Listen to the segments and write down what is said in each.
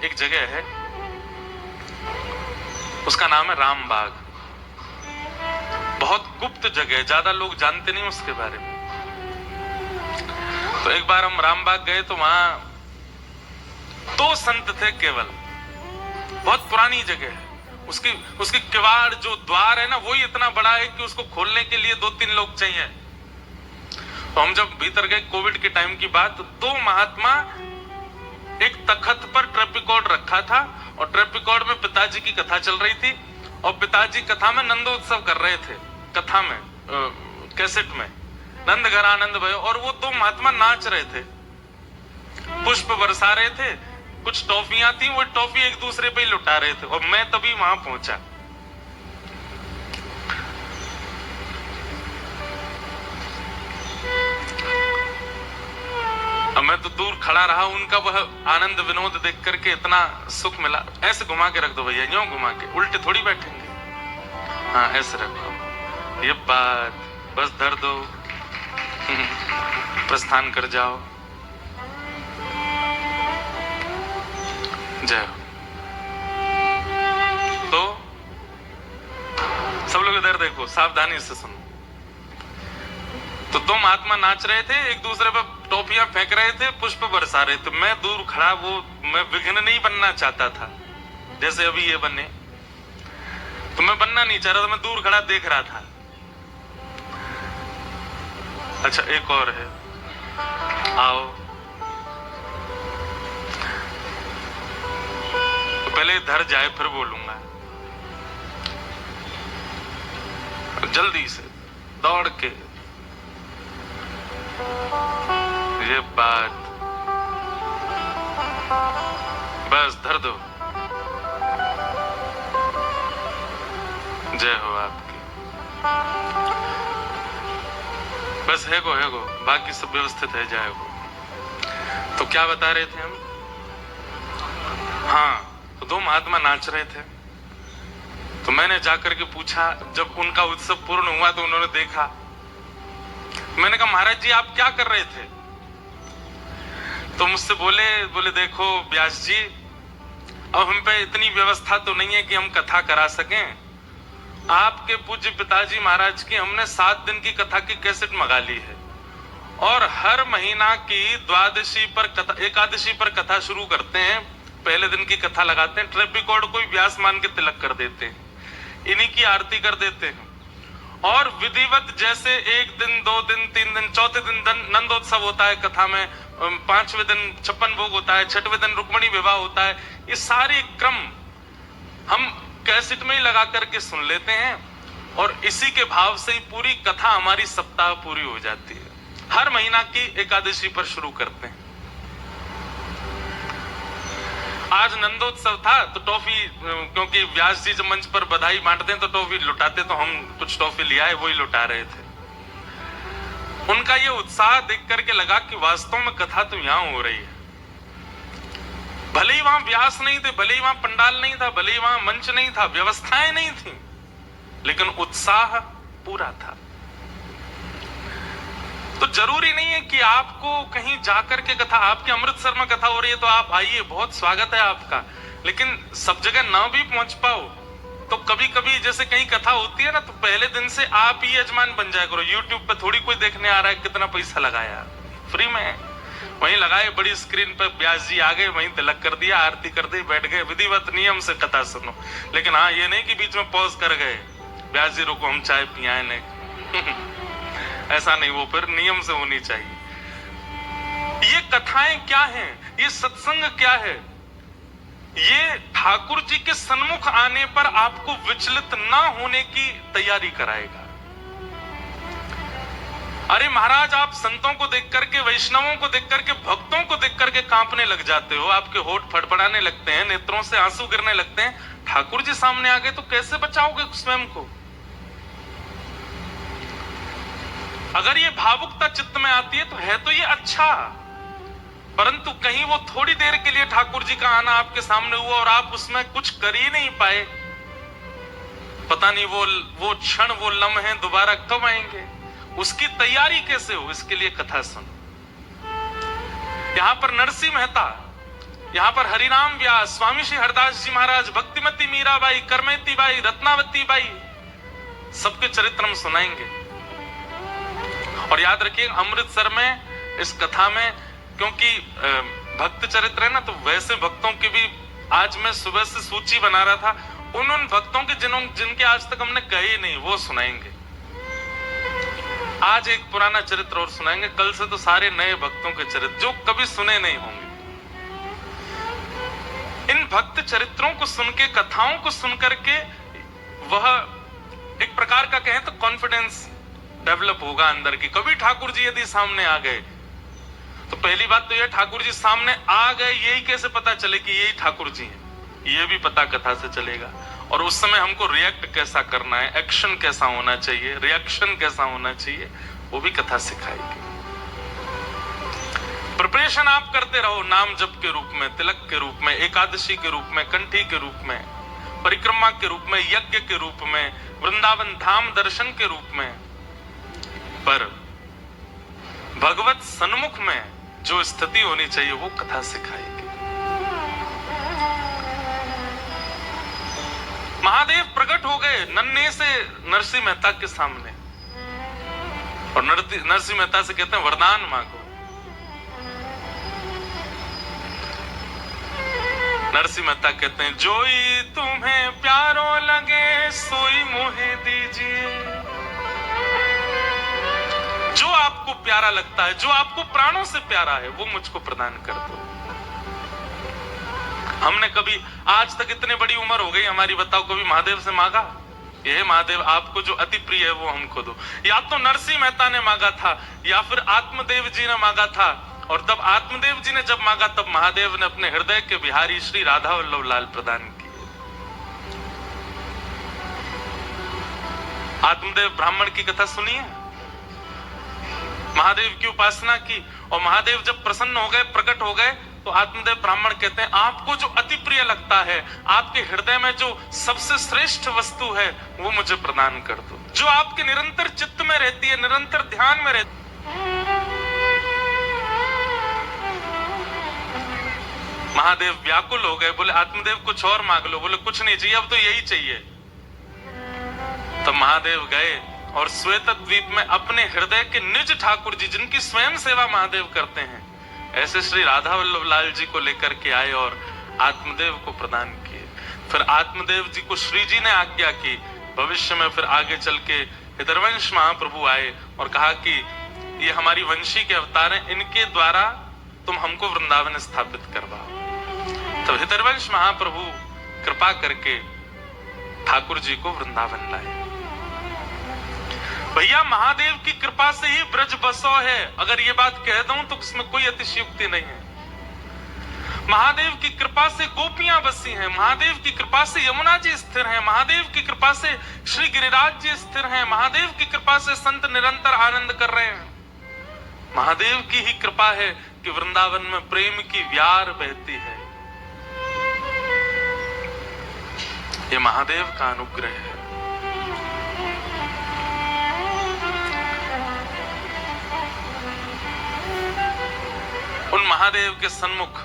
एक जगह है, उसका नाम है रामबाग। बहुत गुप्त जगह है, ज्यादा लोग जानते नहीं उसके बारे में। तो एक बार हम रामबाग गए तो वहां 2 संत थे केवल। बहुत पुरानी जगह है। उसकी किवाड़ जो द्वार है ना, वो ही इतना बड़ा है कि उसको खोलने के लिए 2-3 लोग चाहिए। तो हम जब भीतर गए, कोविड के टाइम की बात, 2 महात्मा एक तखत पर ट्रेपिकॉर्ड रखा था और ट्रेपिकॉर्ड में पिताजी की कथा चल रही थी और पिताजी कथा में नंदोत्सव कर रहे थे। कथा में कैसेट में नंद घर आनंद भयो, और वो 2 महात्मा नाच रहे थे, पुष्प बरसा रहे थे, कुछ टॉफियां थी, वो टॉफी एक दूसरे पे ही लुटा रहे थे। और मैं तभी वहां पहुंचा। अब मैं तो दूर खड़ा रहा, उनका वह आनंद विनोद देख करके इतना सुख मिला। ऐसे घुमा के रख दो भैया, यूं घुमा के, उल्टे थोड़ी बैठेंगे। हाँ ऐसे रखो, ये बात बस धर दो, प्रस्थान कर जाओ। जय हो। तो सब लोग इधर देखो, सावधानी से सुनो। तो 2 महात्मा नाच रहे थे, एक दूसरे पर टॉफियां फेंक रहे थे, पुष्प बरसा रहे थे। मैं दूर खड़ा, वो मैं विघ्न नहीं बनना चाहता था जैसे अभी ये बने, तो मैं बनना नहीं चाह रहा था, मैं दूर खड़ा देख रहा था। अच्छा एक और है, आओ। तो पहले धर जाए फिर बोलूंगा, जल्दी से दौड़ के। ये बात बस धर दो। जय हो आपकी। बस है गो, बाकी सब व्यवस्थित है, जय हो। तो क्या बता रहे थे हम? हाँ, तो 2 महात्मा नाच रहे थे। तो मैंने जाकर के पूछा, जब उनका उत्सव पूर्ण हुआ तो उन्होंने देखा। मैंने कहा महाराज जी आप क्या कर रहे थे? तो मुझसे बोले देखो व्यास जी, अब हम पे इतनी व्यवस्था तो नहीं है कि हम कथा करा सकें। आपके पूज्य पिताजी महाराज की हमने 7 दिन की कथा की कैसेट मंगा ली है और हर महीना की द्वादशी पर कथा, एकादशी पर कथा शुरू करते हैं। पहले दिन की कथा लगाते हैं, ट्रेपिकॉर्ड को व्यास मान के तिलक कर देते हैं, इन्हीं की आरती कर देते हैं और विधिवत जैसे 1 दिन 2 दिन 3 दिन, चौथे दिन नंदोत्सव होता है कथा में, 5वें दिन 56 भोग होता है, 6वें दिन रुक्मणी विवाह होता है। ये सारे क्रम हम कैसेट में ही लगा करके सुन लेते हैं और इसी के भाव से ही पूरी कथा हमारी सप्ताह पूरी हो जाती है। हर महीना की एकादशी पर शुरू करते हैं। आज नंदोत्सव था तो टॉफी, क्योंकि व्यास जी जब मंच पर बधाई बांटते हैं तो टॉफी लुटाते, तो हम कुछ टॉफी लिया है, वही लुटा रहे थे। उनका ये उत्साह देख करके लगा कि वास्तव में कथा तो यहां हो रही है। भले ही वहां व्यास नहीं थे, भले ही वहां पंडाल नहीं था, भले ही वहां मंच नहीं था, व्यवस्थाएं नहीं थी, लेकिन उत्साह पूरा था। तो जरूरी नहीं है कि आपको कहीं जाकर के कथा, आपके अमृतसर में कथा हो रही है तो आप आइए, बहुत स्वागत है आपका, लेकिन सब जगह ना भी पहुंच पाओ तो कभी कभी जैसे कहीं कथा होती है ना, तो पहले दिन से आप ही यजमान बन जाया करो। यूट्यूब पे थोड़ी कोई देखने आ रहा है कितना पैसा लगाया, फ्री में वहीं लगाए, बड़ी स्क्रीन पर व्यास जी आ गए, वहीं तिलक कर दिया, आरती कर दी, बैठ गए, विधिवत नियम से कथा सुनो। लेकिन हाँ ये नहीं कि बीच में पॉज कर गए, व्यास जी रुको हम चाय पियाए नहीं ऐसा नहीं, वो फिर नियम से होनी चाहिए। ये कथाएं क्या हैं, ये सत्संग क्या है? ये ठाकुर जी के सन्मुख आने पर आपको विचलित ना होने की तैयारी कराएगा। अरे महाराज आप संतों को देख करके, वैष्णवों को देख करके, भक्तों को देख करके कांपने लग जाते हो, आपके होठ फड़फड़ाने लगते हैं, नेत्रों से आंसू गिरने लगते हैं। ठाकुर जी सामने आ गए तो कैसे बचाओगे स्वयं को? अगर ये भावुकता चित्त में आती है तो ये अच्छा, परंतु कहीं वो थोड़ी देर के लिए ठाकुर जी का आना आपके सामने हुआ और आप उसमें कुछ कर ही नहीं पाए, पता नहीं वो क्षण, वो लम्हे दोबारा कब आएंगे, उसकी तैयारी कैसे हो? इसके लिए कथा सुनो। यहां पर नरसिंह मेहता यहाँ पर हरिनाम व्यास, स्वामी श्री हरदास जी महाराज, भक्तिमती मीराबाई, करमेती बाई, रत्नावती बाई, सबके चरित्र हम सुनाएंगे। और याद रखिए अमृतसर में इस कथा में, क्योंकि भक्त चरित्र है ना, तो वैसे भक्तों की भी आज मैं सुबह से सूची बना रहा था, उन भक्तों के जिनके आज तक हमने कहे नहीं, वो सुनाएंगे। आज एक पुराना चरित्र और सुनाएंगे, कल से तो सारे नए भक्तों के चरित्र जो कभी सुने नहीं होंगे। इन भक्त चरित्रों को सुन के, कथाओं को सुन करके वह एक प्रकार का कहें तो कॉन्फिडेंस डेवलप होगा अंदर की। कभी ठाकुर जी यदि सामने आ गए तो पहली बात तो यह, ठाकुर जी सामने आ गए यही कैसे पता चले कि यही ठाकुर जी हैं, ये भी पता कथा से चलेगा। और उस समय हमको रिएक्ट कैसा करना है, एक्शन कैसा होना चाहिए, रिएक्शन कैसा होना चाहिए, वो भी कथा सिखाएगी। प्रिपरेशन आप करते रहो, नाम जप के रूप में, तिलक के रूप में, एकादशी के रूप में, कंठी के रूप में, परिक्रमा के रूप में, यज्ञ के रूप में, वृंदावन धाम दर्शन के रूप में। पर भगवत सन्मुख में जो स्थिति होनी चाहिए वो कथा सिखाएगी। महादेव प्रकट हो गए नन्हे से नरसिंह मेहता के सामने, और नरसिंह मेहता से कहते हैं वरदान मांगो। नरसिंह मेहता कहते हैं जोई तुम्हें प्यारो लगे सोई मोहे दीजिए। जो आपको प्यारा लगता है, जो आपको प्राणों से प्यारा है, वो मुझको प्रदान कर दो। हमने कभी आज तक इतने बड़ी उम्र हो गई हमारी, बताओ कभी महादेव से मांगा, ये महादेव आपको जो अति प्रिय है वो हमको दो। या तो नरसिंह मेहता ने मांगा था या फिर आत्मदेव जी ने मांगा था, और तब आत्मदेव जी ने जब मांगा तब महादेव ने अपने हृदय के बिहारी श्री राधा वल्लभ लाल प्रदान किए। आत्मदेव ब्राह्मण की कथा सुनिए, महादेव की उपासना की, और महादेव जब प्रसन्न हो गए, प्रकट हो गए, तो आत्मदेव ब्राह्मण कहते हैं आपको जो अति प्रिय लगता है, आपके हृदय में जो सबसे श्रेष्ठ वस्तु है, वो मुझे प्रदान कर दो, जो आपके निरंतर चित्त में रहती है, निरंतर ध्यान में रहती। महादेव व्याकुल हो गए, बोले आत्मदेव कुछ और मांग लो। बोले कुछ नहीं चाहिए, अब तो यही चाहिए। तब महादेव गए और श्वेत द्वीप में अपने हृदय के निज ठाकुर जी, जिनकी स्वयं सेवा महादेव करते हैं, ऐसे श्री राधा वल्लभ लाल जी को लेकर के आए और आत्मदेव को प्रदान किए। फिर आत्मदेव जी को श्री जी ने आज्ञा की, भविष्य में फिर आगे चल के हितरवंश महाप्रभु आए और कहा कि ये हमारी वंशी के अवतार हैं, इनके द्वारा तुम हमको वृंदावन स्थापित करवाओ। तो हितरवंश महाप्रभु कृपा करके ठाकुर जी को वृंदावन लाए। भैया महादेव की कृपा से ही ब्रज बसो है, अगर ये बात कह दूं तो इसमें कोई अतिशयोक्ति नहीं है। महादेव की कृपा से गोपियां बसी हैं, महादेव की कृपा से यमुना जी स्थिर हैं, महादेव की कृपा से श्री गिरिराज जी स्थिर हैं, महादेव की कृपा से संत निरंतर आनंद कर रहे हैं। महादेव की ही कृपा है कि वृंदावन में प्रेम की व्यार बहती है। ये महादेव का अनुग्रह है। उन महादेव के सन्मुख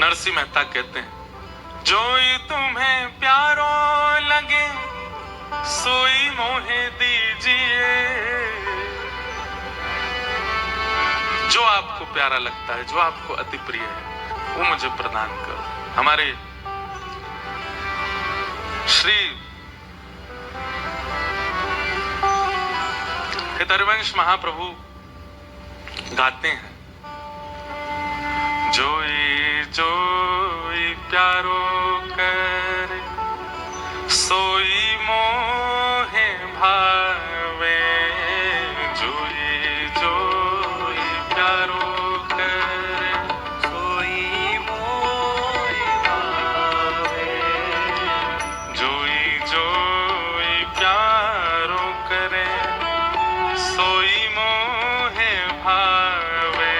नरसिंह मेहता कहते हैं जोई तुम्हें प्यारो लगे सोई मोहे दीजिए। जो आपको प्यारा लगता है, जो आपको अति प्रिय है, वो मुझे प्रदान करो। हमारे श्री हितरवंश महाप्रभु गाते हैं जोई जोई प्यारो करे सोई मोहे भावे। जोई जोई प्यारो करे सोई मोहे भावे। जोई जोई प्यारो करे सोई मोहे भावे।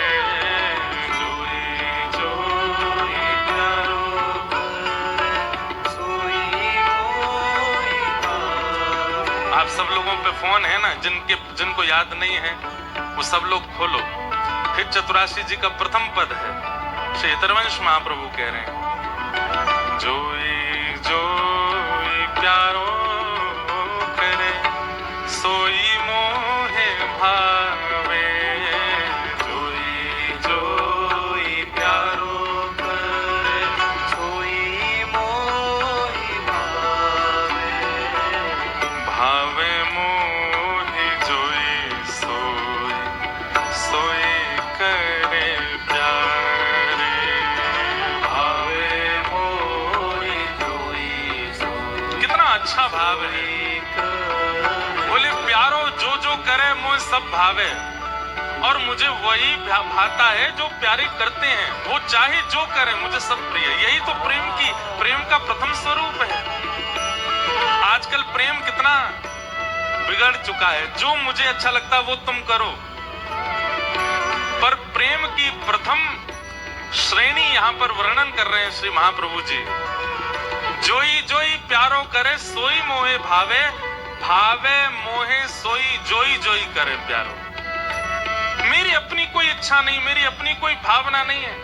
जोई जोई प्यारो करे सब लोगों पे फोन है ना, जिनको याद नहीं है वो सब लोग खोलो। फिर चतुराशी जी का प्रथम पद है, श्री हितरवंश महाप्रभु कह रहे हैं, जोई जोई प्यारो करे सोई मोहे भावे, जोई जोई प्यारो करे सोई मोहि भावे, भावे मोहि जोई सोई सोई करे प्यारे, भावे मोहि जोई सोई। कितना अच्छा भाव है। बोले प्यारो जो जो करे मुझे सब भावे, और मुझे वही भाता है जो प्यारे करते हैं, वो चाहे जो करे मुझे सब प्रिय। यही तो प्रेम का प्रथम स्वरूप है। आजकल प्रेम कितना बिगड़ चुका है, जो मुझे अच्छा लगता है वो तुम करो, पर प्रेम की प्रथम श्रेणी यहाँ पर वर्णन कर रहे हैं श्री महाप्रभु जी। जोई जोई प्यारो करे सोई मोहे भावे, भावे मोहे सोई जोई जोई करे प्यारो। मेरी अपनी कोई इच्छा नहीं, मेरी अपनी कोई भावना नहीं है।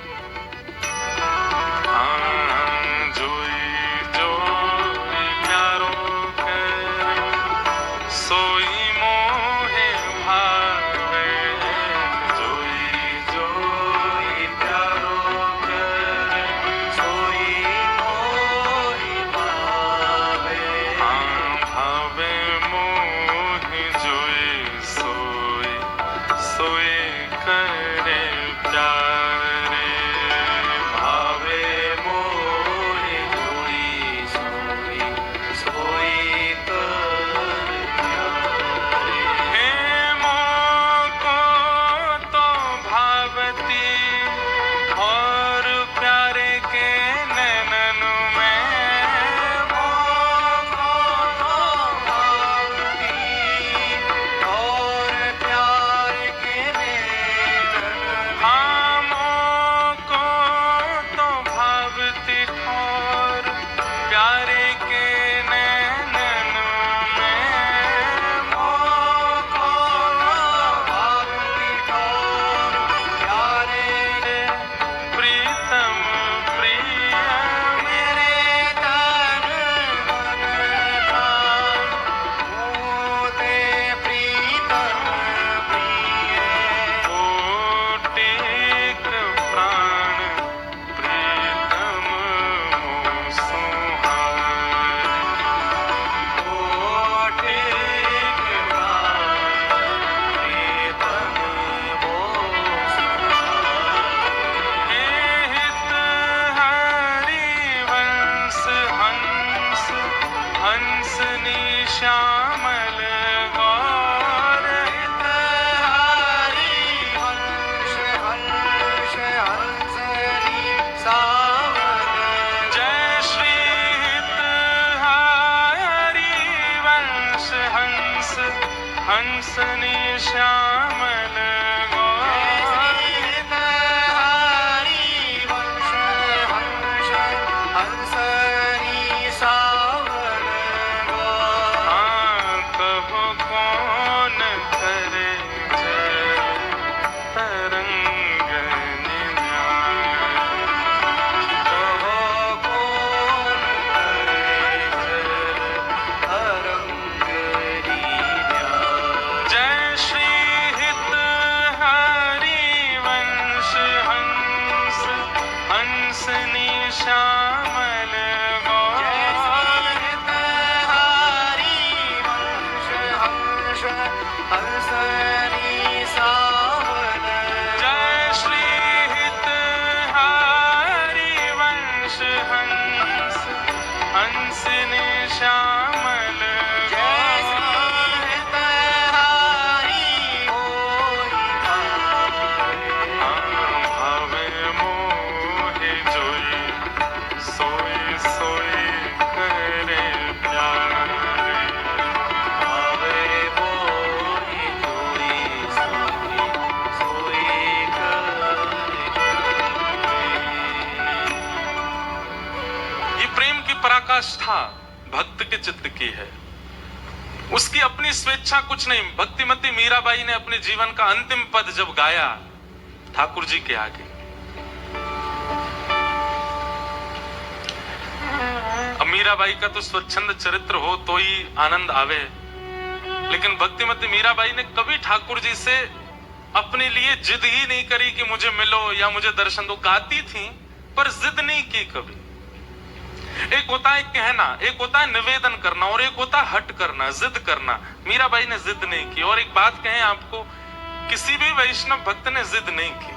जोई जोई प्यारो करे सोई मोहे भावे, जोई जोई प्यारो करे सोई मोहि भावे, भावे मोहि जोई सोई सोई करे प्यारे, भावे मोहि जोई सोई सोई करे प्यारे। हे मोको तो भावती और प्यारे के नैनन में, मोको तो भावती और प्यारे के नैनन में, हाँ मोको तो भावती और प्यारे के नैनन में, मोको तो भावती और प्यारे प्रीतम प्रिय मेरे तन मन प्राण, मोते प्रीतम प्रिय कोटिक प्राण प्रीतम मोह सुहाए, कोटिक प्राण प्रीतम मोह सुहाए। हे हित हरि वंश हंस हंसनी श्यामल गौर, हित हरि वंश हंस हंसनी सावल, जय श्री हित हरि वंश हंस हंसनी श्यामल गौर, हित हरि वंश हंस हंसनी सावल गौर। कहो कौन करे जय तरंग निन्याय, कहो कौन करे जय तरंग निन्याय। जय श्री हित हरि वंश हंस हंसनी श्यामल गौर, हित हरि वंश हंस हंसनी सावल, जय श्री हित हरि वंश हंस हंसनी श्यामल गौर, हित हरि मोहि भावे, भावे मोहि जोई सोई सोई करे प्यारे, भावे मोहि जोई सोई सोई करे प्यारे। ये प्रेम की पराकाष्ठा भक्त के चित्त की है। उसकी अपनी स्वेच्छा कुछ नहीं। भक्तिमती मीराबाई ने अपने जीवन का अंतिम पद जब गाया ठाकुर जी के आगे, अब मीराबाई का तो स्वच्छंद चरित्र हो तो ही आनंद आवे, लेकिन भक्तिमती मीराबाई ने कभी ठाकुर जी से अपने लिए जिद ही नहीं करी कि मुझे मिलो या मुझे दर्शन दो। गाती थी पर जिद नहीं की कभी। एक होता है कहना, एक होता है निवेदन करना, और एक होता है हट करना, जिद करना। मीराबाई ने जिद नहीं की। और एक बात कहें आपको, किसी भी वैष्णव भक्त ने जिद नहीं की।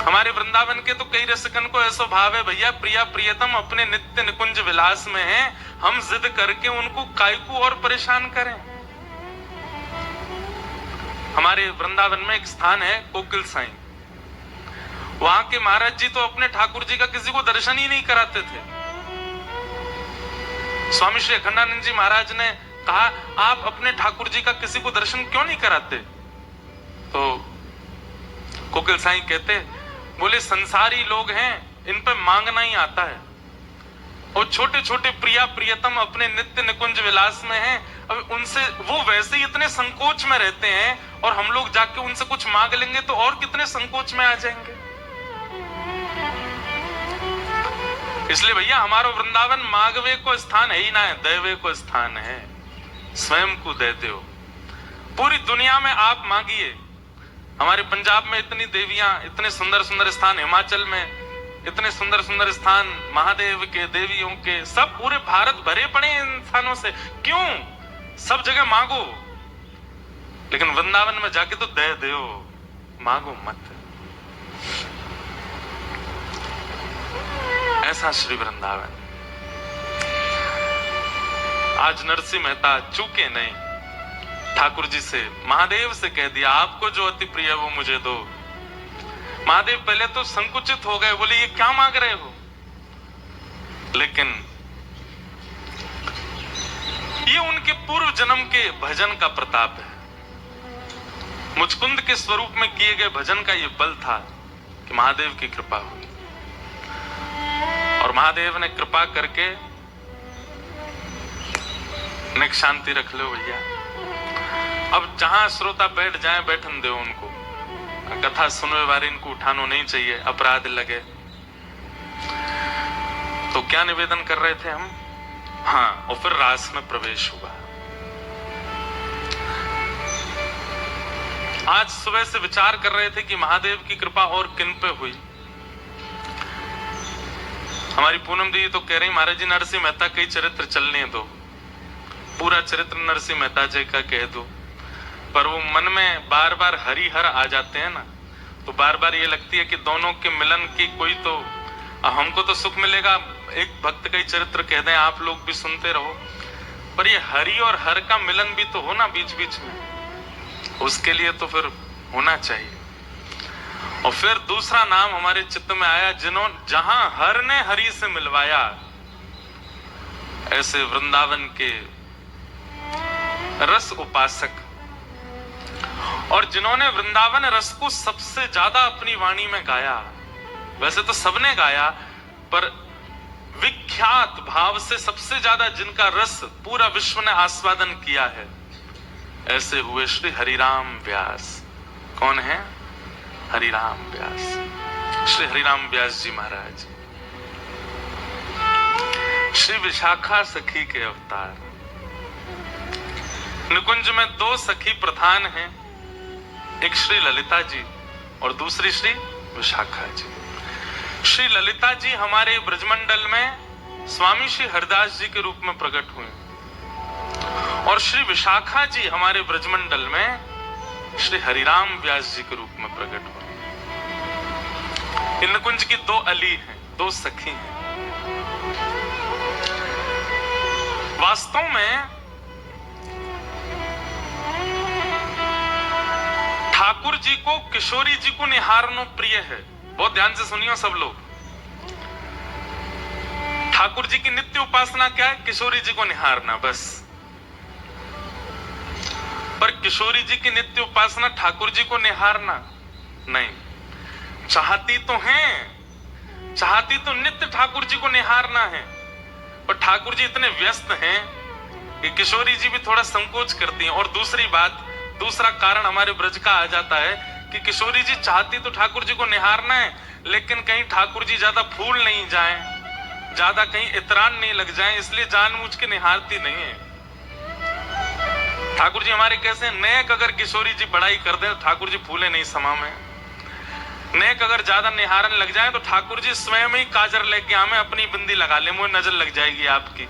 हमारे वृंदावन के तो कई रसिकन को ऐसा भाव है, भैया प्रिया प्रियतम अपने नित्य निकुंज विलास में हैं, हम जिद करके उनको कायकू और परेशान करें। हमारे वृंदावन में एक स्थान है कोकिल साई, वहां के महाराज जी तो अपने ठाकुर जी का किसी को दर्शन ही नहीं कराते थे। स्वामी श्री अखंडानंद जी महाराज ने कहा, आप अपने ठाकुर जी का किसी को दर्शन क्यों नहीं कराते? तो कोकिल साई कहते, बोले संसारी लोग हैं, इन पे मांगना ही आता है, और छोटे छोटे प्रिया प्रियतम अपने नित्य निकुंज विलास में हैं। अब उनसे वो वैसे ही इतने संकोच में रहते हैं, और हम लोग जाके उनसे कुछ मांग लेंगे तो और कितने संकोच में आ जाएंगे। इसलिए भैया हमारा वृंदावन मांगवे को स्थान है ही ना है, देवे को स्थान है। स्वयं को देते हो। पूरी दुनिया में आप मांगिए। हमारे पंजाब में इतनी देवियां, इतने सुंदर सुंदर स्थान, हिमाचल में इतने सुंदर सुंदर स्थान महादेव के, देवियों के, सब पूरे भारत भरे पड़े हैं स्थानों से। क्यों? सब जगह मांगो, लेकिन वृंदावन में जाके तो दे दो, मांगो मत। ऐसा श्री वृंदावन। आज नरसिंह मेहता चूके नहीं, ठाकुर जी से, महादेव से कह दिया, आपको जो अति प्रिय है वो मुझे दो। महादेव पहले तो संकुचित हो गए, बोले ये क्या मांग रहे हो? लेकिन ये उनके पूर्व जन्म के भजन का प्रताप है। मुचकुंद के स्वरूप में किए गए भजन का ये बल था कि महादेव की कृपा हुई, और महादेव ने कृपा करके निक शांति रख लो भैया। अब जहां श्रोता बैठ जाए, बैठन दो उनको, कथा सुनने वाले इनको उठानो नहीं चाहिए, अपराध लगे। तो क्या निवेदन कर रहे थे हम? हाँ, और फिर रास में प्रवेश हुआ। आज सुबह से विचार कर रहे थे कि महादेव की कृपा और किन पे हुई। हमारी पूनम दी तो कह रही, महाराज जी नरसिंह मेहता कई चरित्र चलने दो, पूरा चरित्र नरसिंह मेहता जी का कह दो। पर वो मन में बार बार हरिहर आ जाते हैं ना, तो बार बार ये लगती है कि दोनों के मिलन की कोई तो, हमको तो सुख मिलेगा, एक भक्त का ही चरित्र कह दें, आप लोग भी सुनते रहो, पर ये हरि और हर का मिलन भी तो हो ना बीच बीच में, उसके लिए तो फिर होना चाहिए। और फिर दूसरा नाम हमारे चित्त में आया, जहां हर ने हरि से मिलवाया, ऐसे वृंदावन के रस उपासक, और जिन्होंने वृंदावन रस को सबसे ज्यादा अपनी वाणी में गाया। वैसे तो सबने गाया, पर विख्यात भाव से सबसे ज्यादा जिनका रस पूरा विश्व ने आस्वादन किया है, ऐसे हुए श्री हरिराम व्यास। कौन है? हरिराम व्यास, श्री हरिराम व्यास जी महाराज, श्री विशाखा सखी के अवतार। निकुंज में दो सखी प्रधान हैं, एक श्री ललिता जी और दूसरी श्री विशाखा जी। श्री ललिता जी हमारे ब्रजमंडल में स्वामी श्री हरदास जी के रूप में प्रकट हुए, और श्री विशाखा जी हमारे ब्रजमंडल में श्री हरिराम व्यास जी के रूप में प्रकट हुए। इन निकुंज की दो अली हैं, दो सखी हैं। वास्तव में ठाकुर जी को, किशोरी जी को निहारना प्रिय है। बहुत ध्यान से सुनियो सब लोग। ठाकुर जी की नित्य उपासना क्या है? किशोरी जी को निहारना, बस। पर किशोरी जी की नित्य उपासना ठाकुर जी को निहारना नहीं। चाहती तो हैं, चाहती तो नित्य ठाकुर जी को निहारना है, और ठाकुर जी इतने व्यस्त हैं कि किशोरी जी भी थोड़ा संकोच करती हैं। और दूसरी बात, दूसरा कारण हमारे ब्रज का आ जाता है कि किशोरी जी चाहती तो ठाकुर जी को निहारना है, लेकिन कहीं ठाकुर जी ज्यादा फूल नहीं जाएं, ज्यादा कहीं इतरान नहीं लग जाएं, इसलिए जानबूझ के निहारती नहीं है। ठाकुर जी हमारे कैसे नेक, अगर किशोरी जी बड़ाई कर दे तो ठाकुर जी फूले नहीं समा में। नेक अगर ज्यादा निहारन लग जाए तो ठाकुर जी स्वयं ही काजर लेके आवे, अपनी बिंदी लगा ले, मुझे नजर लग जाएगी आपकी।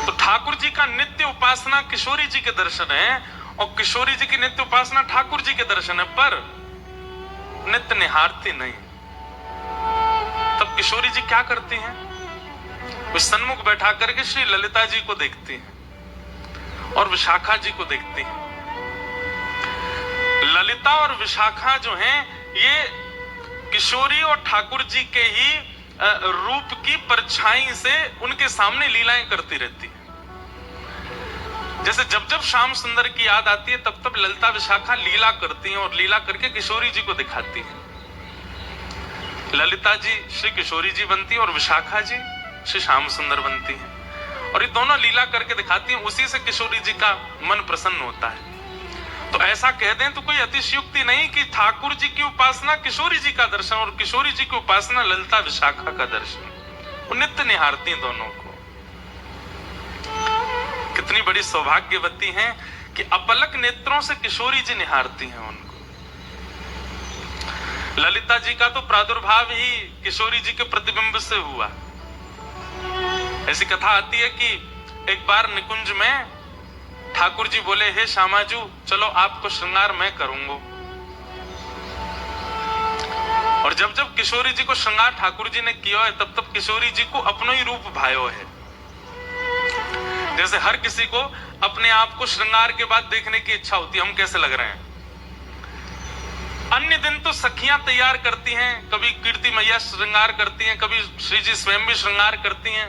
तो ठाकुर जी का नित्य उपासना किशोरी जी के दर्शन है, और किशोरी जी की नित्य उपासना ठाकुर जी के दर्शन है, पर नित्य निहारती नहीं। तब किशोरी जी क्या करती हैं? वो सन्मुख बैठा करके श्री ललिता जी को देखती हैं और विशाखा जी को देखती हैं। ललिता और विशाखा जो हैं, ये किशोरी और ठाकुर जी के ही रूप की परछाई से उनके सामने लीलाएं करती रहती है। जैसे जब जब श्याम सुंदर की याद आती है तब तब ललिता विशाखा लीला करती हैं और लीला करके किशोरी जी को दिखाती हैं। ललिता जी श्री किशोरी जी बनती है और विशाखा जी श्री श्याम सुंदर बनती हैं, और ये दोनों लीला करके दिखाती हैं। उसी से किशोरी जी का मन प्रसन्न होता है। तो ऐसा कह दें तो कोई अतिशयोक्ति नहीं कि ठाकुर जी की उपासना किशोरी जी का दर्शन और किशोरी जी की उपासना ललिता विशाखा का दर्शन। वो नित्य निहारती हैं दोनों को। कितनी बड़ी सौभाग्यवती हैं कि अपलक नेत्रों से किशोरी जी निहारती हैं उनको। ललिता जी का तो प्रादुर्भाव ही किशोरी जी के प्रतिबिंब से हुआ। ऐसी कथा आती है कि एक बार निकुंज में ठाकुर जी बोले, हे श्यामाजू चलो आपको श्रृंगार मैं करूंगा। और जब जब किशोरी जी को श्रृंगार ठाकुर जी ने किया है तब तब किशोरी जी को अपनो ही रूप भायो है। जैसे हर किसी को अपने आप को श्रृंगार के बाद देखने की इच्छा होती है, हम कैसे लग रहे हैं। अन्य दिन तो सखियां तैयार करती हैं, कभी कीर्ति मैया श्रृंगार करती हैं, कभी श्री जी स्वयं भी श्रृंगार करती हैं,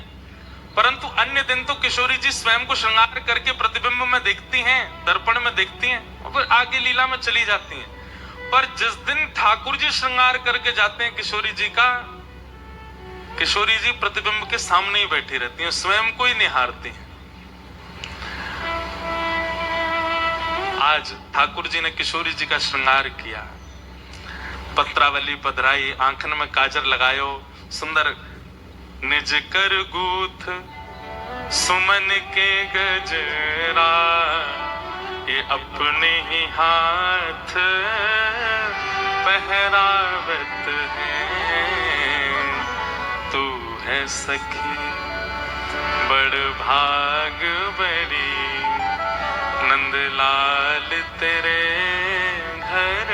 परंतु अन्य दिन तो किशोरी जी स्वयं को श्रृंगार करके प्रतिबिंब में देखती हैं, दर्पण में देखती हैं और फिर आगे लीला में चली जाती हैं। पर जिस दिन ठाकुर जी श्रृंगार करके जाते हैं किशोरी जी का, किशोरी जी प्रतिबिंब के सामने ही बैठी रहती हैं, स्वयं को ही निहारती हैं। आज ठाकुर जी ने किशोरी जी का श्रृंगार किया, पत्रावली पधराई, आंखन में काजर लगायो, सुंदर निज कर गूथ सुमन के गजरा, ये अपने ही हाथ पहरावत है। तू है सखी बड़ भाग बड़ी, नंदलाल तेरे घर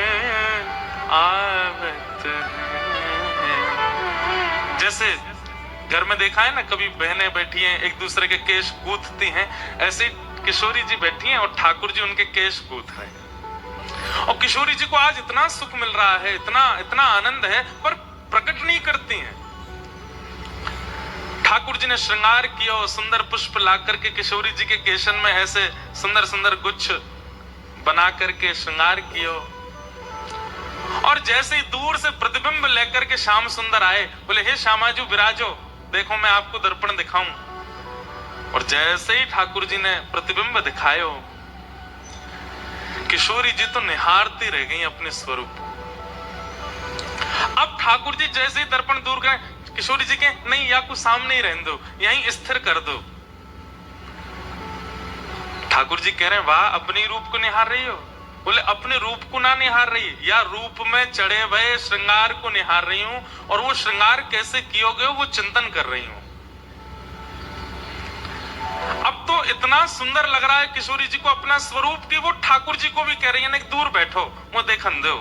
आवत है। जैसे घर में देखा है ना, कभी बहनें बैठी हैं एक दूसरे के केश गूंथती हैं, ऐसे किशोरी जी बैठी हैं और ठाकुर जी उनके केश गूंथ रहे हैं। और किशोरी जी को आज इतना सुख मिल रहा है, इतना इतना आनंद है, पर प्रकट नहीं करती हैं। ठाकुर जी ने श्रृंगार किया और सुंदर पुष्प ला करके किशोरी जी के केशन में ऐसे सुंदर सुंदर गुच्छ बना करके श्रृंगार किया, और जैसे ही दूर से प्रतिबिंब लेकर के श्याम सुंदर आए, बोले हे श्यामाजू विराजो, देखो मैं आपको दर्पण दिखाऊं। और जैसे ही ठाकुर जी ने प्रतिबिंब दिखायो, किशोरी जी तो निहारती रह गई अपने स्वरूप। अब ठाकुर जी जैसे ही दर्पण दूर करें, किशोरी जी के नहीं, या कुछ सामने ही रहने दो, यहीं स्थिर कर दो। ठाकुर जी कह रहे हैं वाह, अपनी रूप को निहार रही हो। बोले अपने रूप को ना निहार रही, या रूप में चढ़े हुए श्रृंगार को निहार रही हूं, और वो श्रृंगार कैसे कियोगे वो चिंतन कर रही हूं। अब तो इतना सुंदर लग रहा है किशोरी जी को अपना स्वरूप की वो ठाकुर जी को भी कह रही है ना, दूर बैठो वो देखन दो।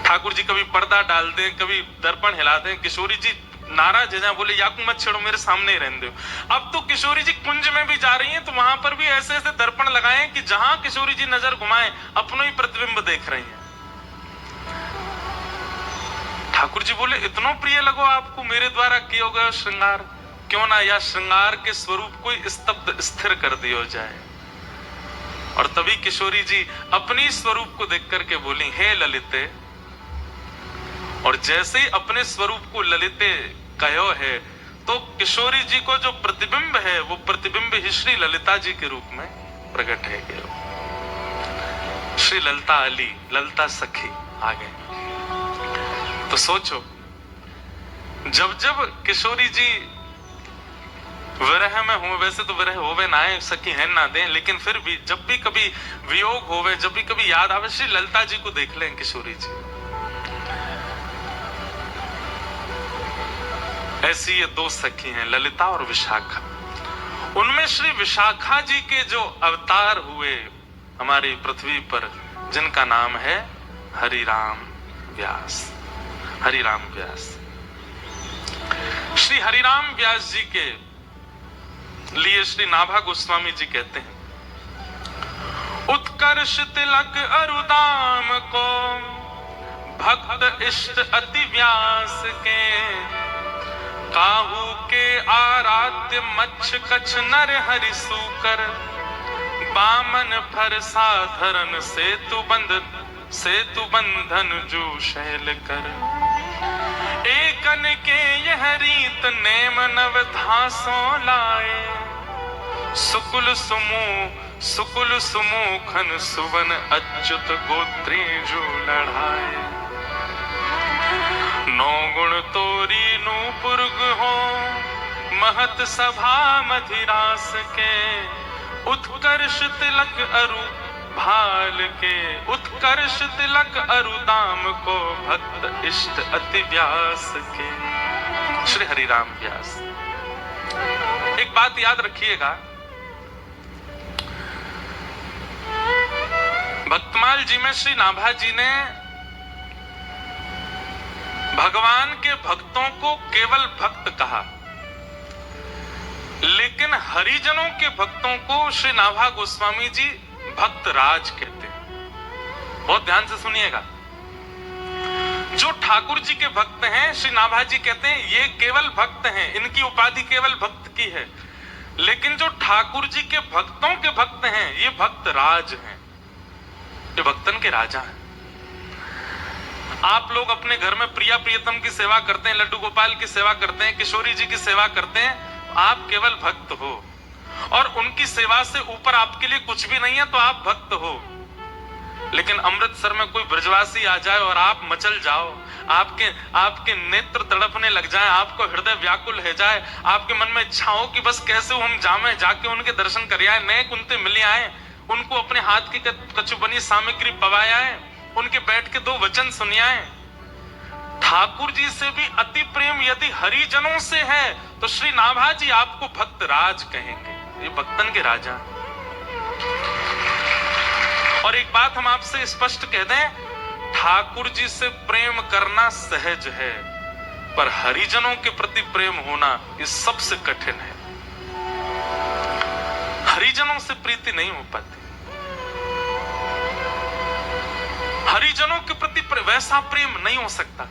ठाकुर जी कभी पर्दा डाल दें, कभी दर्पण हिला दें, किशोरी जी नाराज है, बोले याकू मत छेड़ो, मेरे सामने ही रहने दो। अब तो किशोरी जी कुंज में भी जा रही हैं तो वहां पर भी ऐसे ऐसे दर्पण लगाए कि जहां किशोरी जी नजर घुमाएं अपनो ही प्रतिबिंब देख रही हैं। ठाकुर जी बोले इतना प्रिय लगो आपको मेरे द्वारा किया गया श्रृंगार, क्यों ना या श्रृंगार के स्वरूप को स्तब्ध स्थिर कर दिया जाए। और तभी किशोरी जी अपनी स्वरूप को देख करके बोली, हे ललिते। और जैसे ही अपने स्वरूप को ललिते कहो है, तो किशोरी जी को जो प्रतिबिंब है वो प्रतिबिंब ही श्री ललिता जी के रूप में प्रकट है गया। श्री ललिता अली, ललिता सखी आ गए। तो सोचो, जब जब किशोरी जी विरह में हो, वैसे तो विरह होवे ना आए, सखी है ना दें, लेकिन फिर भी जब भी कभी वियोग होवे, जब भी कभी याद आवे, श्री ललिता जी को देख लें किशोरी जी। ऐसी ये दो सखी हैं, ललिता और विशाखा। उनमें श्री विशाखा जी के जो अवतार हुए हमारी पृथ्वी पर, जिनका नाम है हरिराम व्यास। हरिराम व्यास, श्री हरिराम व्यास जी के लिए श्री नाभा गोस्वामी जी कहते हैं, उत्कर्ष तिलक अरुदाम को भक्त इष्ट अति व्यास के, काहू के आराध्य मच्छ कच्छ नर हरि सूकर, बामन फर साधरन सेतु बंधन जू शैल कर, एकन के यह रीत नेम नव धासों लाए, सुकुल सुमुखन सुवन अच्युत गोत्री जो लड़ाए, नौ गुण तोरी नूपुर्ग हो महत सभा मधिरास के, उत्कर्ष तिलक अरु भाल के, उत्कर्ष तिलक अरुदाम को भक्त इष्ट अति व्यास के। श्री हरिराम व्यास। एक बात याद रखिएगा, भक्तमाल जी में श्री नाभा जी ने भगवान के भक्तों को केवल भक्त कहा, लेकिन हरिजनों के भक्तों को श्री नाभा गोस्वामी जी भक्त राज कहते हैं। बहुत ध्यान से सुनिएगा, जो ठाकुर जी के भक्त हैं, श्री नाभा जी कहते हैं ये केवल भक्त हैं, इनकी उपाधि केवल भक्त की है, लेकिन जो ठाकुर जी के भक्तों के भक्त हैं ये भक्त राज हैं, ये भक्तन के राजा हैं। आप लोग अपने घर में प्रिया प्रियतम की सेवा करते हैं, लड्डू गोपाल की सेवा करते हैं, किशोरी जी की सेवा करते हैं, आप केवल भक्त हो, और उनकी सेवा से ऊपर आपके लिए कुछ भी नहीं है तो आप भक्त हो। लेकिन अमृतसर में कोई ब्रजवासी आ जाए और आप मचल जाओ, आपके नेत्र तड़पने लग जाए, आपको हृदय व्याकुल हो जाए, आपके मन में इच्छाओं कि बस कैसे हम जामे जाके उनके दर्शन कर आए, नए कुंते मिले आए, उनको अपने हाथ की कछु बनी सामग्री पवाया है, उनके बैठ के दो वचन सुनियाए। ठाकुर जी से भी अति प्रेम यदि हरिजनों से है तो श्री नाभा जी आपको भक्त राज कहेंगे, ये भक्तन के राजा। और एक बात हम आपसे स्पष्ट कह दें, ठाकुर जी से प्रेम करना सहज है, पर हरिजनों के प्रति प्रेम होना ये सबसे कठिन है। हरिजनों से प्रीति नहीं हो पाती, हरिजनों के प्रति वैसा प्रेम नहीं हो सकता।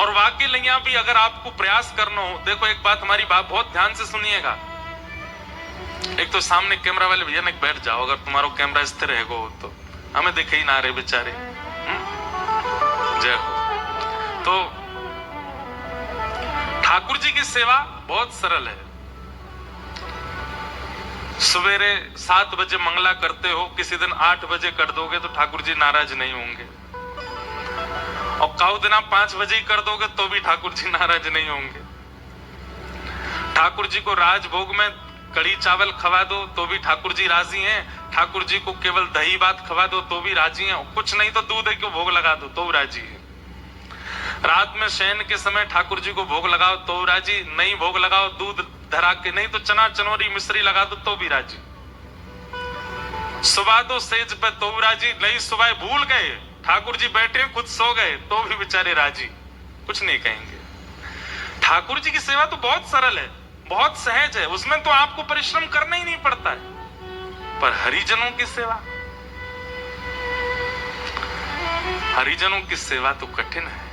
और वाकई लिया भी अगर आपको प्रयास करना हो, देखो एक बात हमारी बात बहुत ध्यान से सुनिएगा, एक तो सामने कैमरा वाले भैया ने बैठ जाओ, अगर तुम्हारा कैमरा स्थिर है तो हमें दिखे ही ना रहे बेचारे, जय हो। तो ठाकुर जी की सेवा बहुत सरल है। सवेरे 7 बजे मंगला करते हो, किसी दिन 8 बजे कर दोगे तो ठाकुर जी नाराज नहीं होंगे, और काउ दिन आप 5 बजे ही कर दोगे तो भी ठाकुर जी नाराज नहीं होंगे। ठाकुर जी को राजभोग में कड़ी चावल खवा दो तो भी ठाकुर जी राजी हैं, ठाकुर जी को केवल दही भात खवा दो तो भी राजी हैं, कुछ नहीं तो दूध के भोग लगा दो तो राजी है। रात में शयन के समय ठाकुर जी को भोग लगाओ तो राजी, नहीं भोग लगाओ दूध धरा के, नहीं तो चना चनोरी मिश्री लगा दो तो भी राजी। सुबह दो सेज पे तो भी राजी, नहीं सुबह भूल गए ठाकुर जी बैठे खुद सो गए तो भी बेचारे राजी, कुछ नहीं कहेंगे। ठाकुर जी की सेवा तो बहुत सरल है, बहुत सहज है, उसमें तो आपको परिश्रम करना ही नहीं पड़ता है। पर हरिजनों की सेवा, हरिजनों की सेवा तो कठिन है।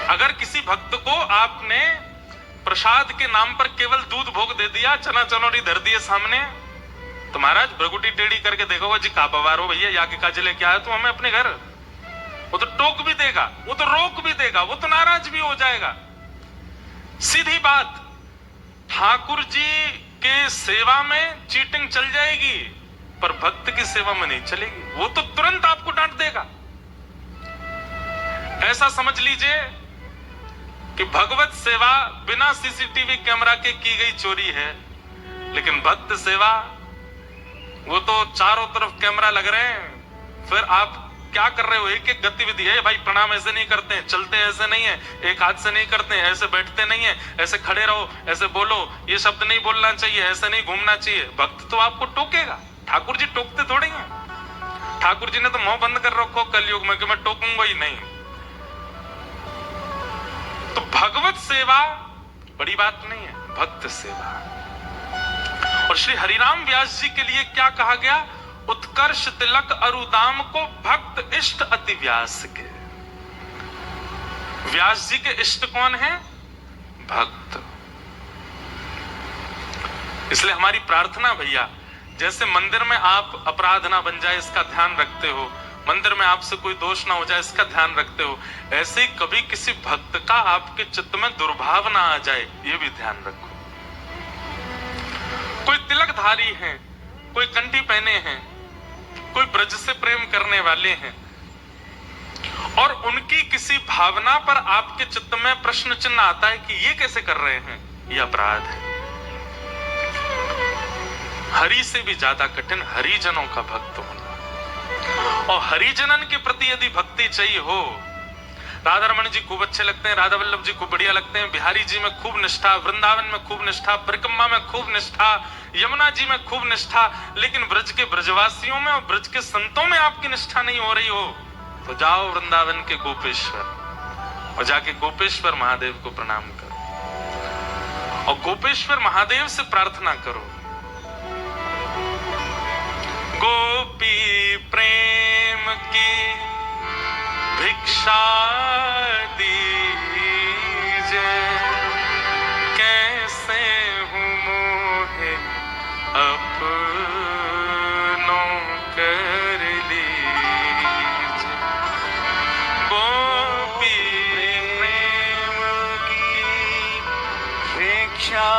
अगर किसी भक्त को आपने प्रसाद के नाम पर केवल दूध भोग दे दिया, चना चनौरी धर दिए सामने, तो महाराज भ्रगुटी टेढ़ी करके देखोगे जी का बवार हो भैया, या के काज लेके आया तू हमें अपने घर। वो तो टोक भी देगा, वो तो रोक भी देगा, वो तो नाराज भी हो जाएगा। सीधी बात, ठाकुर जी के सेवा में चीटिंग चल जाएगी पर भक्त की सेवा में नहीं चलेगी। वो तो तुरंत आपको डांट देगा। ऐसा समझ लीजिए कि भगवत सेवा बिना सीसीटीवी कैमरा के की गई चोरी है, लेकिन भक्त सेवा वो तो चारों तरफ कैमरा लग रहे हैं, फिर आप क्या कर रहे हो? एक एक गतिविधि है भाई, प्रणाम ऐसे नहीं करते हैं, चलते ऐसे नहीं है, एक हाथ से नहीं करते हैं, ऐसे बैठते नहीं है, ऐसे खड़े रहो, ऐसे बोलो, ये शब्द नहीं बोलना चाहिए, ऐसे नहीं घूमना चाहिए। भक्त तो आपको टोकेगा, ठाकुर जी टोकते थोड़े हैं। ठाकुर जी ने तो मुंह बंद कर रखो कलयुग में कि मैं टोकूंगा ही नहीं। तो भगवत सेवा बड़ी बात नहीं है, भक्त सेवा। और श्री हरिराम व्यास जी के लिए क्या कहा गया? उत्कर्ष तिलक अरुदाम को भक्त इष्ट अति व्यास के। व्यास जी के इष्ट कौन है? भक्त। इसलिए हमारी प्रार्थना भैया, जैसे मंदिर में आप अपराध ना बन जाए इसका ध्यान रखते हो, मंदिर में आपसे कोई दोष ना हो जाए इसका ध्यान रखते हो, ऐसे ही कभी किसी भक्त का आपके चित्त में दुर्भाव ना आ जाए ये भी ध्यान रखो। कोई तिलकधारी हैं, कोई कंठी पहने हैं, कोई ब्रज से प्रेम करने वाले हैं, और उनकी किसी भावना पर आपके चित्त में प्रश्न चिन्ह आता है कि ये कैसे कर रहे हैं, ये अपराध है। हरि से भी ज्यादा कठिन हरिजनों का भक्त होना। और हरिजनन के प्रति यदि भक्ति चाहिए हो, राधा रमन जी खूब अच्छे लगते हैं, राधा वल्लभ जी खूब बढ़िया लगते हैं, बिहारी जी में खूब निष्ठा, वृंदावन में खूब निष्ठा, परिक्रमा में खूब निष्ठा, यमुना जी में खूब निष्ठा, लेकिन ब्रज के ब्रजवासियों में और ब्रज के संतों में आपकी निष्ठा नहीं हो रही हो, तो जाओ वृंदावन के गोपेश्वर और जाके गोपेश्वर महादेव को प्रणाम करो और गोपेश्वर महादेव से प्रार्थना करो, गोपी प्रेम की भिक्षा दीजिए, कैसे हूँ मोहे अपनों कर लीजिए। गोपी प्रेम की भिक्षा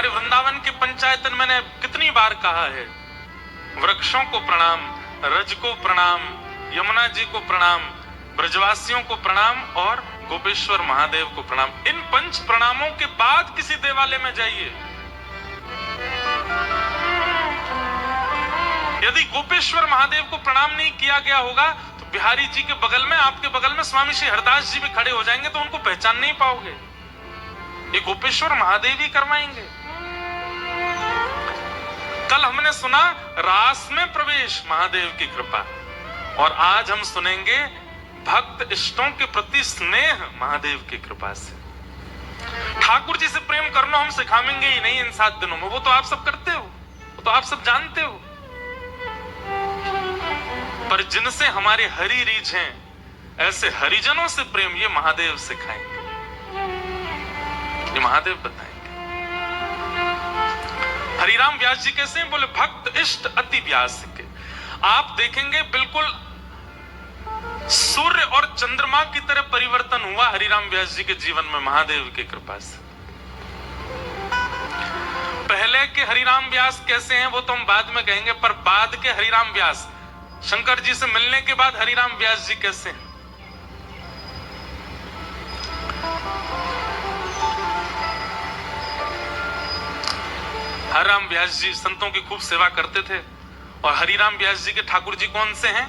वृंदावन के पंचायतन मैंने कितनी बार कहा है, वृक्षों को प्रणाम, रज को प्रणाम, यमुना जी को प्रणाम, ब्रजवासियों को प्रणाम और गोपेश्वर महादेव को प्रणाम। इन पंच प्रणामों के बाद किसी देवालय में जाइए। यदि गोपेश्वर महादेव को प्रणाम नहीं किया गया होगा तो बिहारी जी के बगल में, आपके बगल में स्वामी श्री हरदास जी भी खड़े हो जाएंगे तो उनको पहचान नहीं पाओगे। ये गोपेश्वर महादेव ही करवाएंगे। कल हमने सुना रास में प्रवेश महादेव की कृपा, और आज हम सुनेंगे भक्त इष्टों के प्रति स्नेह महादेव की कृपा से। ठाकुर जी से प्रेम करना हम सिखाएंगे ही नहीं इन 7 दिनों में, वो तो आप सब करते हो, वो तो आप सब जानते हो, पर जिनसे हमारे हरि रीझ हैं, ऐसे हरिजनों से प्रेम ये महादेव सिखाएंगे, ये महादेव बताएंगे। हरिराम व्यास जी कैसे हैं? बोले भक्त इष्ट अति व्यास के। आप देखेंगे बिल्कुल सूर्य और चंद्रमा की तरह परिवर्तन हुआ हरिराम व्यास जी के जीवन में महादेव की कृपा से। पहले के हरिराम व्यास कैसे हैं वो तो हम बाद में कहेंगे, पर बाद के हरिराम व्यास, शंकर जी से मिलने के बाद हरिराम व्यास जी कैसे हैं? हरिराम व्यास जी संतों की खूब सेवा करते थे, और हरिराम व्यास जी के ठाकुर जी कौन से हैं?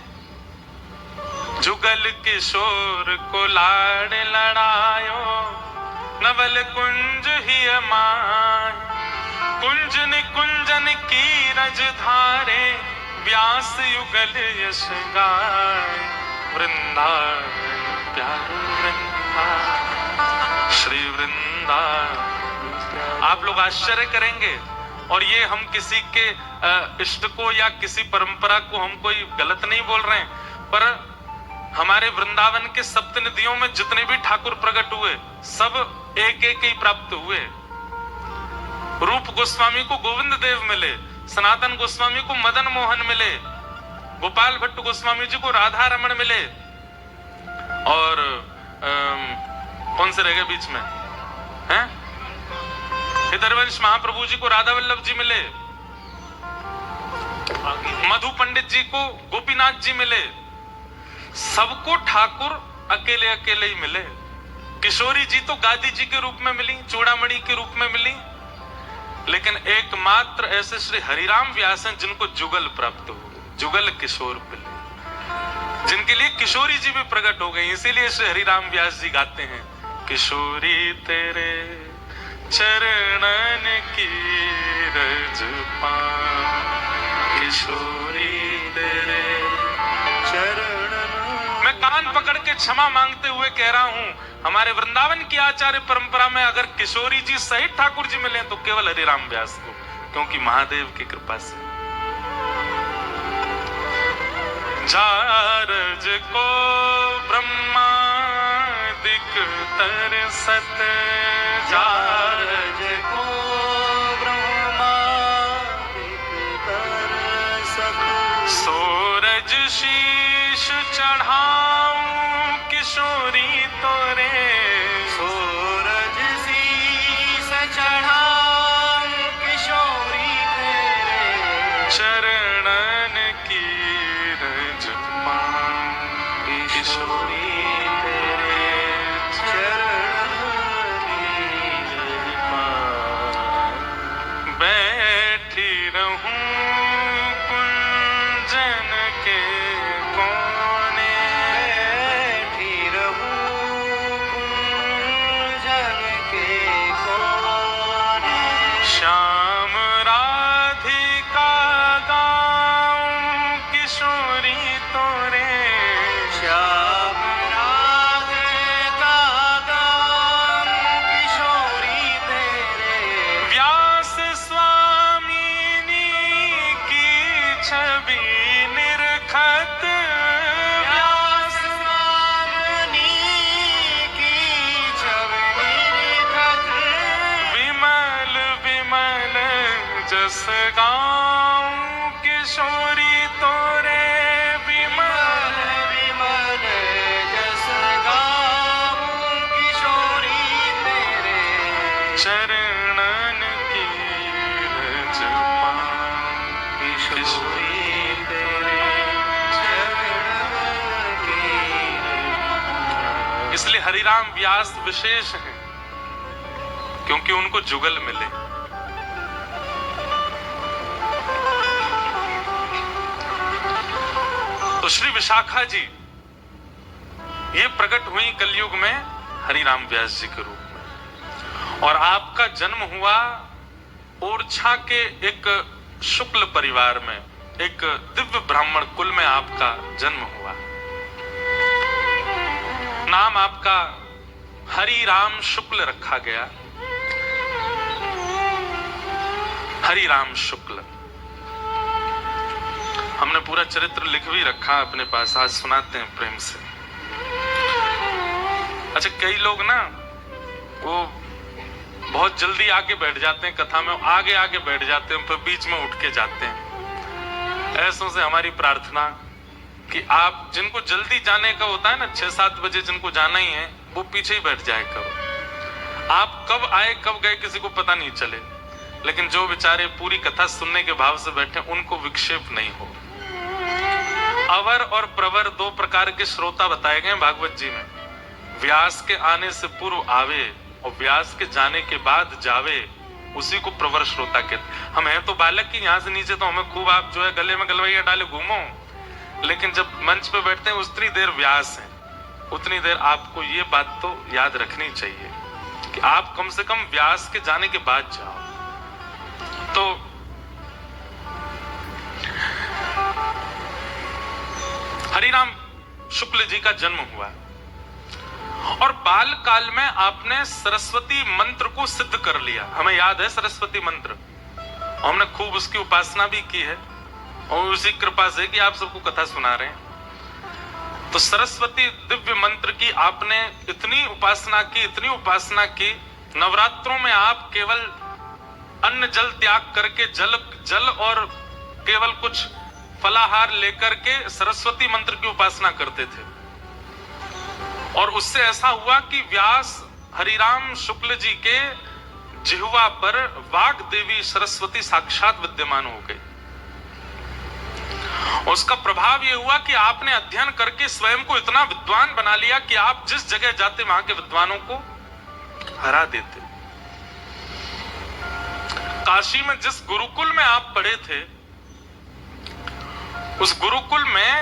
जुगल किशोर को लाड़ लड़ायो, नवल कुंज ही माय, कुंज निकुंजन की रज धारे, व्यास युगल यश गाय, वृंदावन प्यारे वृंदावन, श्री वृंदावन। आप लोग आश्चर्य करेंगे और ये हम किसी के इष्ट को या किसी परंपरा को हम कोई गलत नहीं बोल रहे हैं, पर हमारे वृंदावन के सप्तनिधियों में जितने भी ठाकुर प्रकट हुए सब एक एक ही प्राप्त हुए। रूप गोस्वामी को गोविंद देव मिले, सनातन गोस्वामी को मदन मोहन मिले, गोपाल भट्ट गोस्वामी जी को राधा रमण मिले, और कौन से रह गए बीच में हैं? हितरवंश महाप्रभु जी को राधा वल्लभ जी मिले, मधु पंडित जी को गोपीनाथ जी मिले, सबको ठाकुर अकेले अकेले ही मिले। किशोरी जी तो गादी जी के रूप में मिली, चूड़ामणि के रूप में मिली, लेकिन एकमात्र ऐसे श्री हरिराम व्यास हैं जिनको जुगल प्राप्त हो, जुगल किशोर मिले, जिनके लिए किशोरी जी भी प्रकट हो गई। इसीलिए श्री हरिराम व्यास जी गाते हैं, किशोरी तेरे चरणन की रज पाऊं, किशोरी तेरे चरणन। मैं कान पकड़ के क्षमा मांगते हुए कह रहा हूं, हमारे वृंदावन की आचार्य परंपरा में अगर किशोरी जी सहित ठाकुर जी मिले तो केवल हरिराम व्यास को, क्योंकि महादेव की कृपा से। जारज को ब्रह्मादिक तरसत, जारज को ब्रह्मादिक तरसत, सूरज शीश चढ़ाऊं किशोरी तोरे, सूरज शीश चढ़ाऊं किशोरी तेरे चरणन की रज पाऊं, किशोरी तेरे चरणन की रज पाऊं। बैठी रहूं कुंजन के कोने, बैठी रहूं कुंजन के कोने, श्याम राधिका गाऊं किशोरी तोरे, श्याम राधिका गाऊं किशोरी तेरे। व्यास स्वामिनी की छवि निरखत, व्यास स्वामिनी की छवि निरखत, विमल विमल जस गाऊं किशोरी तोरे, विमल विमल जस गाऊं किशोरी तेरे चरणन की रज पाऊं, किशोरी तेरे चरणन की रज। इसलिए हरिराम व्यास विशेष हैं, क्योंकि उनको जुगल मिले। तो श्री विशाखा जी ये प्रकट हुई कलयुग में हरिराम व्यास जी के रूप में, और आपका जन्म हुआ ओरछा के एक शुक्ल परिवार में, एक दिव्य ब्राह्मण कुल में आपका जन्म हुआ। नाम आपका हरिराम शुक्ल रखा गया, हरिराम शुक्ल। हमने पूरा चरित्र लिख भी रखा अपने पास, आज सुनाते हैं प्रेम से। अच्छा, कई लोग ना वो बहुत जल्दी आके बैठ जाते हैं कथा में, आगे आगे बैठ जाते हैं, फिर बीच में उठ के जाते हैं। ऐसों से हमारी प्रार्थना कि आप जिनको जल्दी जाने का होता है ना, 6-7 बजे जिनको जाना ही है, वो पीछे ही बैठ जाए करो। आप कब आए कब गए किसी को पता नहीं चले, लेकिन जो बेचारे पूरी कथा सुनने के भाव से बैठे उनको विक्षेप नहीं हो। अवर और प्रवर 2 प्रकार के श्रोता बताए गए भागवत जी में। व्यास के आने से पूर्व आवे और व्यास के जाने के बाद जावे, उसी को प्रवर श्रोता कहते। हम हैं तो बालक की, यहाँ से नीचे तो हमें खूब आप जो है गले में गलवैया डाले घूमो, लेकिन जब मंच पे बैठते हैं उतनी देर व्यास है, उतनी देर आपको ये बात तो याद रखनी चाहिए कि आप कम से कम व्यास के जाने के बाद जाओ। तो हरिराम शुक्ल जी का जन्म हुआ और बाल काल में आपने सरस्वती मंत्र को सिद्ध कर लिया। हमें याद है सरस्वती मंत्र, और हमने खूब उसकी उपासना भी की है और उसी कृपा से कि आप सबको कथा सुना रहे हैं। तो सरस्वती दिव्य मंत्र की आपने इतनी उपासना की, नवरात्रों में आप केवल अन्न जल त्याग करके जल और केवल कुछ फलाहार लेकर के सरस्वती मंत्र की उपासना करते थे। और उससे ऐसा हुआ कि व्यास हरिराम शुक्ल जी के जिह्वा पर वाग देवी सरस्वती साक्षात विद्यमान हो गई। उसका प्रभाव यह हुआ कि आपने अध्ययन करके स्वयं को इतना विद्वान बना लिया कि आप जिस जगह जाते वहां के विद्वानों को हरा देते। काशी में जिस गुरुकुल में आप पढ़े थे, उस गुरुकुल में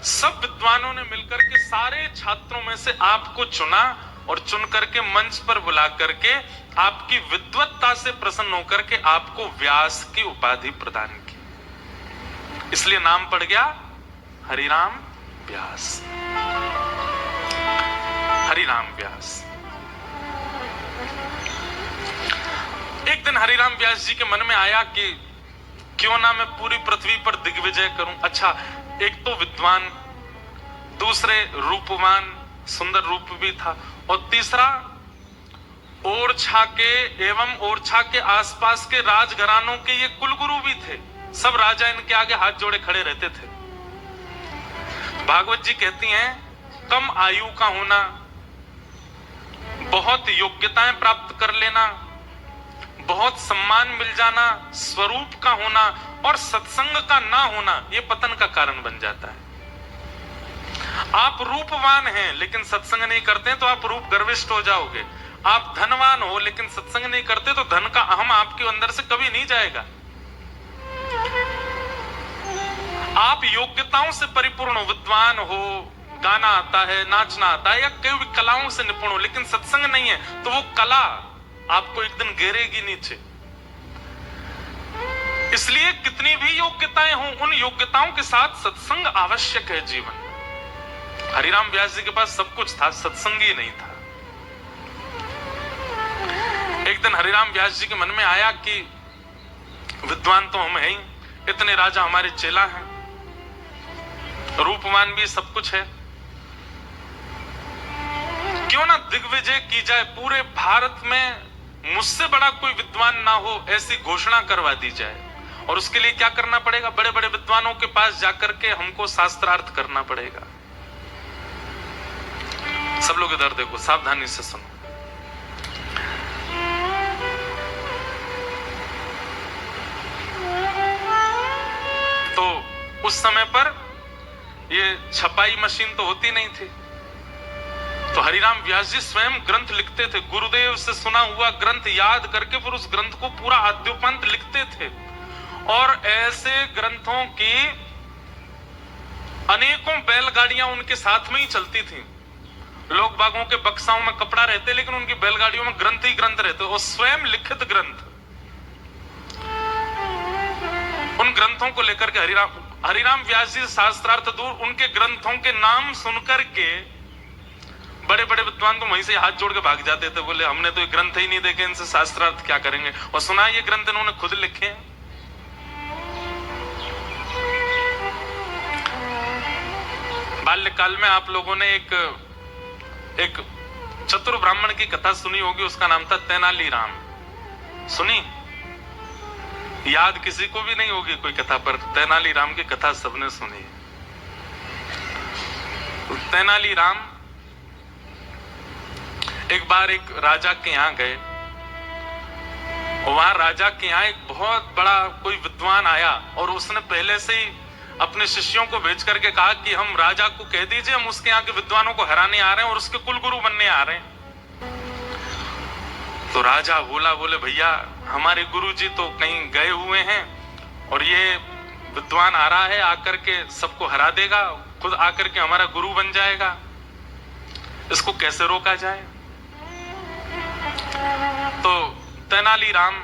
सब विद्वानों ने मिलकर के सारे छात्रों में से आपको चुना और चुन करके मंच पर बुला करके आपकी विद्वत्ता से प्रसन्न होकर के आपको व्यास की उपाधि प्रदान की। इसलिए नाम पड़ गया हरिराम व्यास। हरिराम व्यास। एक दिन हरिराम व्यास जी के मन में आया कि क्यों ना मैं पूरी पृथ्वी पर दिग्विजय करूं। अच्छा, एक तो विद्वान, दूसरे रूपवान, सुंदर रूप भी था, और तीसरा ओरछा के एवं ओरछा के आसपास के राजघरानों के ये कुलगुरु भी थे। सब राजा इनके आगे हाथ जोड़े खड़े रहते थे। भागवत जी कहती हैं, कम आयु का होना, बहुत योग्यताएं प्राप्त कर लेना, बहुत सम्मान मिल जाना, स्वरूप का होना और सत्संग का ना होना, यह पतन का कारण बन जाता है। आप रूपवान हैं लेकिन सत्संग नहीं करते तो आप रूप गर्विष्ठ हो जाओगे। आप धनवान हो लेकिन सत्संग नहीं करते तो धन का अहम आपके अंदर से कभी नहीं जाएगा। आप योग्यताओं से परिपूर्ण हो, विद्वान हो, गाना आता है, नाचना आता है, या कई भी कलाओं से निपुण हो, लेकिन सत्संग नहीं है तो वो कला आपको एक दिन गिरेगी नीचे। इसलिए कितनी भी योग्यताएं हों, उन योग्यताओं के साथ सत्संग आवश्यक है जीवन। हरिराम व्यास जी के पास सब कुछ था, सत्संग ही नहीं था। एक दिन हरिराम व्यास जी के मन में आया कि विद्वान तो हम हैं ही, इतने राजा हमारे चेला हैं, रूपवान भी सब कुछ है, क्यों ना दिग्विजय की जाए, पूरे भारत में मुझसे बड़ा कोई विद्वान ना हो ऐसी घोषणा करवा दी जाए। और उसके लिए क्या करना पड़ेगा? बड़े बड़े विद्वानों के पास जाकर के हमको शास्त्रार्थ करना पड़ेगा। सब लोग इधर देखो, सावधानी से सुनो। तो उस समय पर ये छपाई मशीन तो होती नहीं थी, तो हरिराम व्यास जी स्वयं ग्रंथ लिखते थे। गुरुदेव से सुना हुआ ग्रंथ याद करके फिर उस ग्रंथ को पूरा आद्योपंत लिखते थे। और ऐसे ग्रंथों की अनेकों बैलगाड़ियां उनके साथ में ही चलती थी। लोग बागों के बक्साओं में कपड़ा रहते, लेकिन उनकी बैलगाड़ियों में ग्रंथ ही ग्रंथ रहते, और स्वयं लिखित ग्रंथ। उन ग्रंथों को लेकर के हरिराम व्यास जी शास्त्रार्थ दूर, उनके ग्रंथों के नाम सुनकर के बड़े बड़े विद्वान तो वहीं से हाथ जोड़ के भाग जाते थे, बोले हमने तो ये ग्रंथ ही नहीं देखे, इनसे शास्त्रार्थ क्या करेंगे। और सुना ये ग्रंथ इन्होंने खुद लिखे हैं। बाल्यकाल में आप लोगों ने एक चतुर ब्राह्मण की कथा सुनी होगी, उसका नाम था तेनालीराम। सुनी? याद किसी को भी नहीं होगी कोई कथा, पर तेनालीराम की कथा सबने सुनी है। तेनालीराम एक बार एक राजा के यहां गए, और वहां राजा के यहां एक बहुत बड़ा कोई विद्वान आया, और उसने पहले से ही अपने शिष्यों को भेज करके कहा कि हम राजा को कह दीजिए हम उसके यहाँ के विद्वानों को हराने आ रहे हैं और उसके कुलगुरु बनने आ रहे हैं। तो राजा बोले भैया हमारे गुरुजी तो कहीं गए हुए हैं और ये विद्वान आ रहा है, आकर के सबको हरा देगा, खुद आकर के हमारा गुरु बन जाएगा, इसको कैसे रोका जाए। तो तेनालीराम,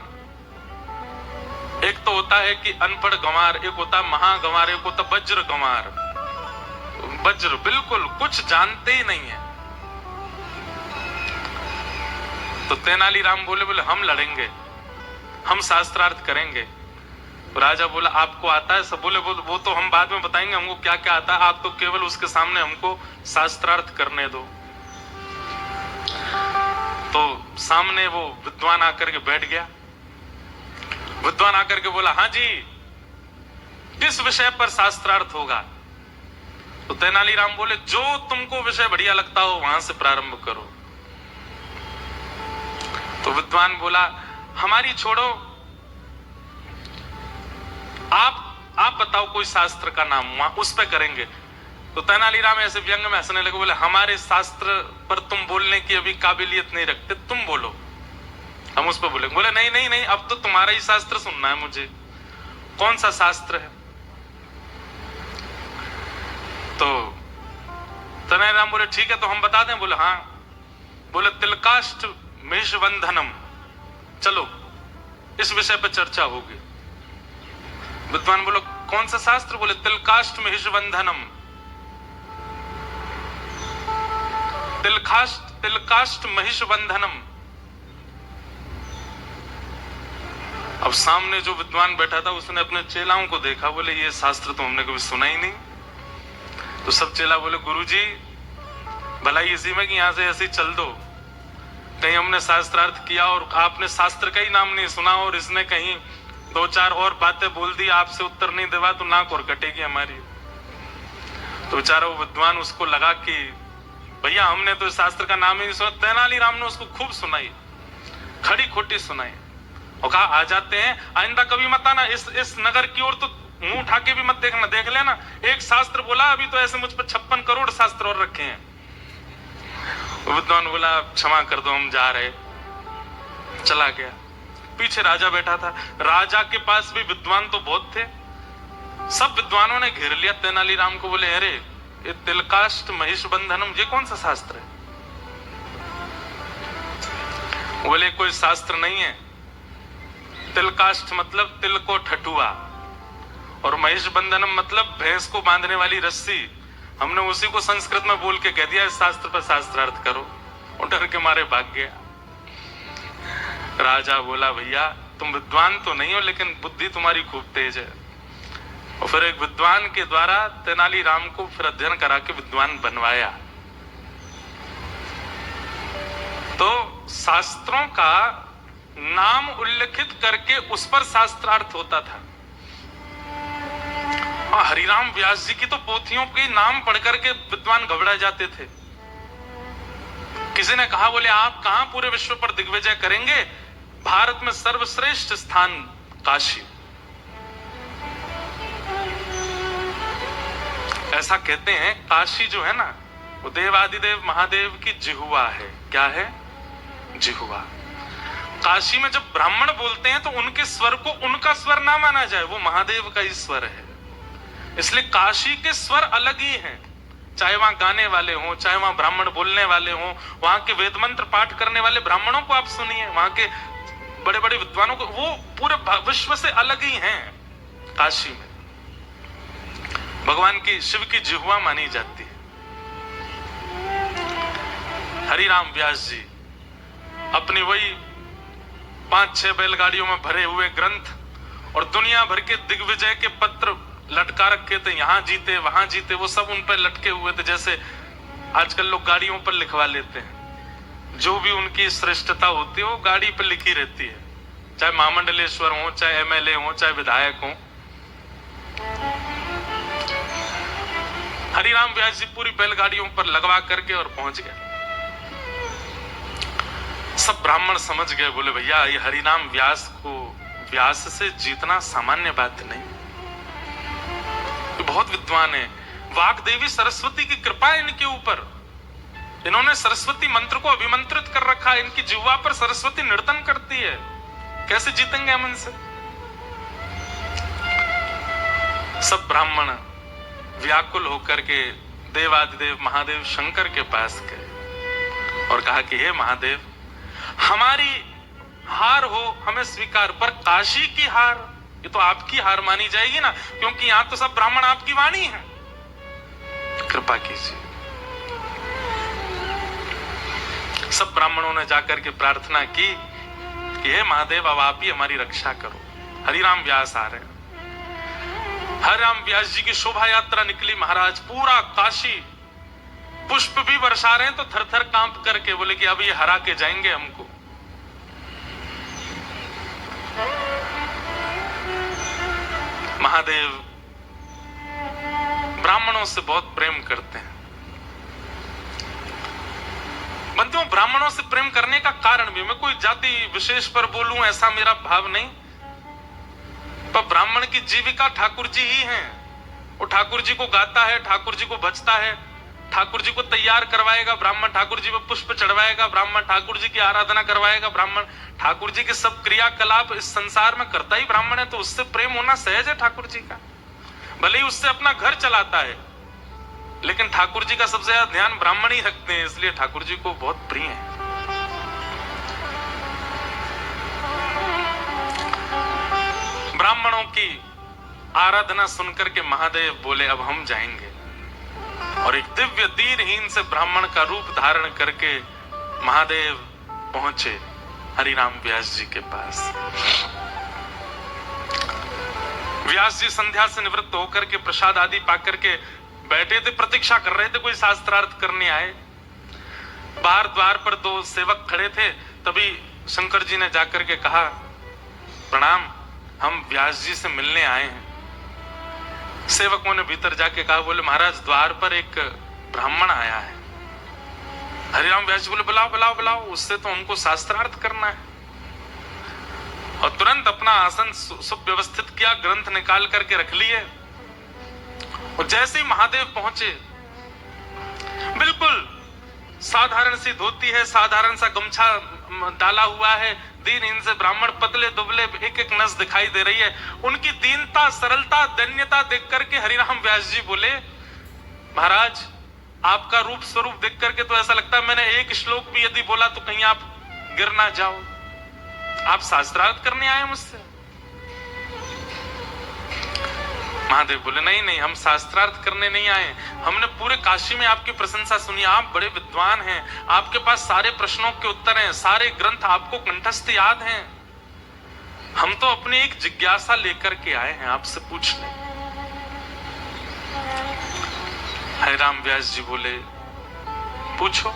एक तो होता है कि अनपढ़ गंवार, एक होता महागंवार, एक होता वज्र गंवार। वज्र बिल्कुल कुछ जानते ही नहीं है। तो तेनालीराम बोले हम लड़ेंगे। हम शास्त्रार्थ करेंगे। राजा बोला आपको आता है सब? बोले वो तो हम बाद में बताएंगे हमको क्या क्या आता है, आप तो केवल उसके सामने हमको शास्त्रार्थ करने दो। तो सामने वो विद्वान आकर के बैठ गया। विद्वान आकर के बोला हाँ जी किस विषय पर शास्त्रार्थ होगा? तो तेनालीराम बोले जो तुमको विषय बढ़िया लगता हो वहां से प्रारंभ करो। तो विद्वान बोला हमारी छोड़ो, आप बताओ कोई शास्त्र का नाम, उस पे करेंगे। तो तेनालीराम ऐसे व्यंग में हंसने लगे, बोले हमारे शास्त्र पर तुम बोलने की अभी काबिलियत नहीं रखते, तुम बोलो हम उस पर बोलेंगे। बोले नहीं नहीं नहीं अब तो तुम्हारा ही शास्त्र सुनना है मुझे। कौन सा शास्त्र है? तो तेनालीराम बोले ठीक है तो हम बता दें? बोले हाँ। बोले तिलकाष्ट महिषबंधनम, चलो इस विषय पर चर्चा होगी। विद्वान बोलो कौन सा शास्त्र? बोले तिलकाष्ट महिषबंधनम। तिलकाष्ट महिषबंधनम। अब सामने जो विद्वान बैठा था उसने अपने चेलाओं को देखा, बोले ये शास्त्र तो हमने कभी सुना ही नहीं। तो सब चेला बोले गुरुजी भलाई इसी में कि यहां से ऐसे चल दो, कहीं हमने शास्त्रार्थ किया और आपने शास्त्र का ही नाम नहीं सुना और इसने कहीं दो चार और बातें बोल दी, आपसे उत्तर नहीं देवा तो नाक और कटेगी हमारी। तो बेचारा वो विद्वान उसको लगा कि भैया हमने तो शास्त्र का नाम ही नहीं सुना। तेनालीराम ने उसको खूब सुनाई, खड़ी खोटी सुनाई और कहा आ जाते हैं, आइंदा कभी मत आना इस नगर की ओर, तो मुंह उठा के भी मत देखना, देख लेना एक शास्त्र बोला अभी तो ऐसे मुझ पर 56 करोड़ शास्त्र और रखे हैं। विद्वान बोला क्षमा कर दो हम जा रहे, चला गया। पीछे राजा बैठा था, राजा के पास भी विद्वान तो बहुत थे, सब विद्वानों ने घेर लिया तेनालीराम को। बोले अरे ये तिलकाष्ट महिषबंधनम ये कौन सा शास्त्र है? बोले कोई शास्त्र नहीं है, तिलकाष्ट मतलब तिल को ठठुआ और महिषबंधनम मतलब भैंस को बांधने वाली रस्सी। हमने उसी को संस्कृत में बोल के कह दिया इस शास्त्र पर शास्त्रार्थ करो, और डर के मारे भाग गया। राजा बोला भैया तुम विद्वान तो नहीं हो लेकिन बुद्धि तुम्हारी खूब तेज है। और फिर एक विद्वान के द्वारा तेनालीराम को फिर अध्ययन करा के विद्वान बनवाया। तो शास्त्रों का नाम उल्लेखित करके उस पर शास्त्रार्थ होता था। हरिराम व्यास जी की तो पोथियों के नाम पढ़ करके विद्वान घबरा जाते थे। किसी ने कहा बोले आप कहां पूरे विश्व पर दिग्विजय करेंगे? भारत में सर्वश्रेष्ठ स्थान काशी। ऐसा कहते हैं काशी जो है ना वो देवादिदेव महादेव की जिह्वा है। क्या है? जिह्वा। काशी में जब ब्राह्मण बोलते हैं तो उनके स्वर को उनका स्वर ना माना जाए, वो महादेव का ही स्वर है। इसलिए काशी के स्वर अलग ही हैं, चाहे वहां गाने वाले हों, चाहे वहां ब्राह्मण बोलने वाले हों, वहां के वेद मंत्र पाठ करने वाले ब्राह्मणों को आप सुनिए, वहां के बड़े बड़े विद्वानों को, वो पूरे विश्व से अलग ही हैं। काशी में भगवान की शिव की जिह्वा मानी जाती है। हरिराम व्यास जी अपनी वही 5-6 बैलगाड़ियों में भरे हुए ग्रंथ और दुनिया भर के दिग्विजय के पत्र लटका रखे थे, यहां जीते वहां जीते, वो सब उन पर लटके हुए थे। जैसे आजकल लोग गाड़ियों पर लिखवा लेते हैं, जो भी उनकी श्रेष्ठता होती है वो गाड़ी पर लिखी रहती है, चाहे महामंडलेश्वर हो, चाहे एमएलए हो, चाहे विधायक हो। हरिराम व्यास जी पूरी बैलगाड़ियों पर लगवा करके और पहुंच गए। सब ब्राह्मण समझ गए, बोले भैया ये हरिराम व्यास को व्यास से जीतना सामान्य बात नहीं, बहुत विद्वान है। वाग्देवी सरस्वती की कृपा है इनके ऊपर, इन्होंने सरस्वती मंत्र को अभिमंत्रित कर रखा है, इनकी जिह्वा पर सरस्वती नर्तन करती है, कैसे जीतेंगे हम इनसे? सब ब्राह्मण व्याकुल होकर के देवादिदेव महादेव शंकर के पास गए और कहा कि हे महादेव हमारी हार हो हमें स्वीकार, पर काशी की हार ये तो आपकी हार मानी जाएगी ना, क्योंकि यहां तो सब ब्राह्मण आपकी वाणी है, कृपा कीजिए। सब ब्राह्मणों ने जाकर के प्रार्थना की कि हे महादेव अब आप ही हमारी रक्षा करो। हरिराम व्यास आ रहे हैं। हरिराम व्यास जी की शोभा यात्रा निकली महाराज, पूरा काशी पुष्प भी बरसा रहे हैं, तो थर थर कांप करके बोले कि अब ये हरा के जाएंगे हमको। महादेव ब्राह्मणों से बहुत प्रेम करते हैं। बंधुओं, ब्राह्मणों से प्रेम करने का कारण भी, मैं कोई जाति विशेष पर बोलूं ऐसा मेरा भाव नहीं, पर ब्राह्मण की जीविका ठाकुर जी ही हैं। वो ठाकुर जी को गाता है, ठाकुर जी को भजता है, ठाकुर जी को तैयार करवाएगा ब्राह्मण, ठाकुर जी पर पुष्प चढ़वाएगा ब्राह्मण, ठाकुर जी की आराधना करवाएगा ब्राह्मण, ठाकुर जी के सब क्रियाकलाप इस संसार में करता ही ब्राह्मण है। तो उससे प्रेम होना सहज है ठाकुर जी का। भले ही उससे अपना घर चलाता है, लेकिन ठाकुर जी का सबसे ज्यादा ध्यान ब्राह्मण ही रखते हैं, इसलिए ठाकुर जी को बहुत प्रिय है। ब्राह्मणों की आराधना सुनकर के महादेव बोले अब हम जाएंगे, और एक दिव्य दीनहीन से ब्राह्मण का रूप धारण करके महादेव पहुंचे हरिराम व्यास जी के पास। व्यास जी संध्या से निवृत्त होकर के प्रसाद आदि पाकर के बैठे थे, प्रतीक्षा कर रहे थे कोई शास्त्रार्थ करने आए। बाहर द्वार पर दो सेवक खड़े थे, तभी शंकर जी ने जाकर के कहा प्रणाम, हम व्यास जी से मिलने आए हैं। सेवकों ने भीतर जाके कहा, बोले महाराज द्वार पर एक ब्राह्मण आया है। हरिराम व्यास जी बोले बुलाओ बुलाओ बुलाओ, उससे तो हमको शास्त्रार्थ करना है। और तुरंत अपना आसन सुव्यवस्थित किया, ग्रंथ निकाल करके रख लिए, और जैसे ही महादेव पहुंचे, बिल्कुल साधारण सी धोती है, साधारण सा गमछा डाला हुआ है, दीनहीन से ब्राह्मण, पतले दुबले, एक एक नस दिखाई दे रही है। उनकी दीनता, सरलता, दैन्यता देख करके हरिराम व्यास जी बोले महाराज आपका रूप स्वरूप देख करके तो ऐसा लगता है मैंने एक श्लोक भी यदि बोला तो कहीं आप गिर ना जाओ। आप शास्त्रार्थ करने आए मुझसे? महादेव बोले नहीं नहीं, हम शास्त्रार्थ करने नहीं आए, हमने पूरे काशी में आपकी प्रशंसा सुनी, आप बड़े विद्वान हैं, आपके पास सारे प्रश्नों के उत्तर हैं, सारे ग्रंथ आपको कंठस्थ याद हैं। हम तो अपनी एक जिज्ञासा लेकर के आए हैं आपसे पूछने। हरिराम व्यास जी बोले पूछो।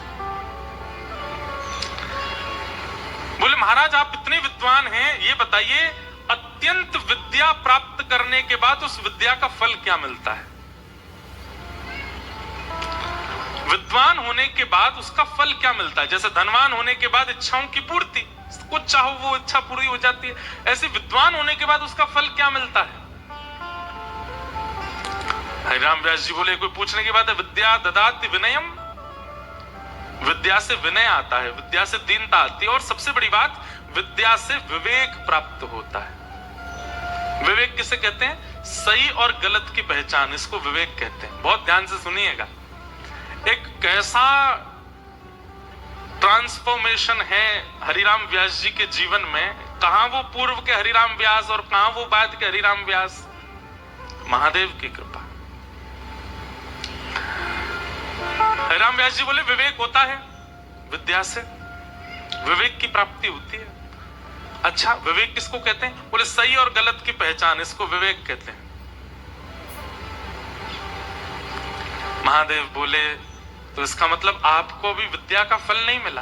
बोले महाराज आप इतने विद्वान हैं, ये बताइए अत्यंत विद्या प्राप्त करने के बाद उस विद्या का फल क्या मिलता है? विद्वान होने के बाद उसका फल क्या मिलता है? जैसे धनवान होने के बाद इच्छाओं की पूर्ति, कुछ चाहो वो इच्छा पूरी हो जाती है, ऐसे विद्वान होने के बाद उसका फल क्या मिलता है? हरिराम व्यास जी बोले कोई पूछने की बात है? विद्या ददाति विनयम, विद्या से विनय आता है, विद्या से दीनता आती है, और सबसे बड़ी बात विद्या से विवेक प्राप्त होता है। विवेक किसे कहते हैं? सही और गलत की पहचान, इसको विवेक कहते हैं। बहुत ध्यान से सुनिएगा, एक कैसा ट्रांसफॉर्मेशन है हरिराम व्यास जी के जीवन में। कहां वो पूर्व के हरिराम व्यास और कहां वो बाद के हरिराम व्यास? महादेव की कृपा। हरिराम व्यास जी बोले विवेक होता है विद्या से, विवेक की प्राप्ति होती है। अच्छा विवेक किसको कहते हैं? बोले सही और गलत की पहचान, इसको विवेक कहते हैं। महादेव बोले तो इसका मतलब आपको भी विद्या का फल नहीं मिला?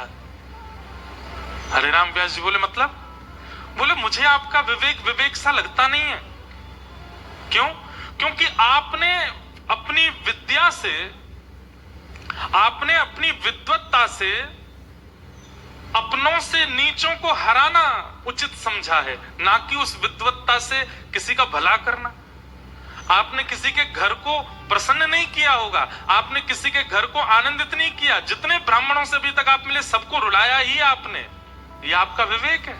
हरिराम व्यास जी बोले मतलब? बोले मुझे आपका विवेक विवेक सा लगता नहीं है। क्यों? क्योंकि आपने अपनी विद्या से, आपने अपनी विद्वत्ता से अपनों से नीचों को हराना उचित समझा है, ना कि उस विद्वत्ता से किसी का भला करना। आपने किसी के घर को प्रसन्न नहीं किया होगा, आपने किसी के घर को आनंदित नहीं किया। जितने ब्राह्मणों से अभी तक आप मिले सबको रुलाया ही आपने, ये आपका विवेक है।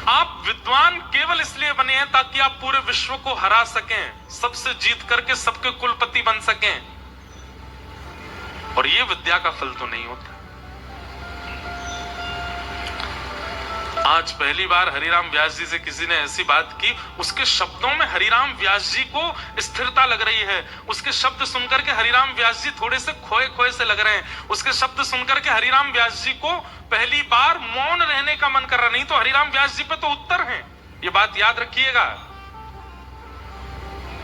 आप विद्वान केवल इसलिए बने हैं ताकि आप पूरे विश्व को हरा सकें, सबसे जीत करके सबके कुलपति बन सकें, और ये विद्या का फल तो नहीं होता। आज पहली बार हरिराम व्यास जी से किसी ने ऐसी बात की, उसके शब्दों में हरिराम व्यास जी को स्थिरता लग रही है। उसके शब्द सुनकर के हरिराम व्यास जी थोड़े से खोए खोए से लग रहे हैं। उसके शब्द सुनकर के हरिराम व्यास जी को पहली बार मौन रहने का मन कर रहा। नहीं तो हरिराम व्यास जी पे तो उत्तर हैं। ये बात याद रखिएगा।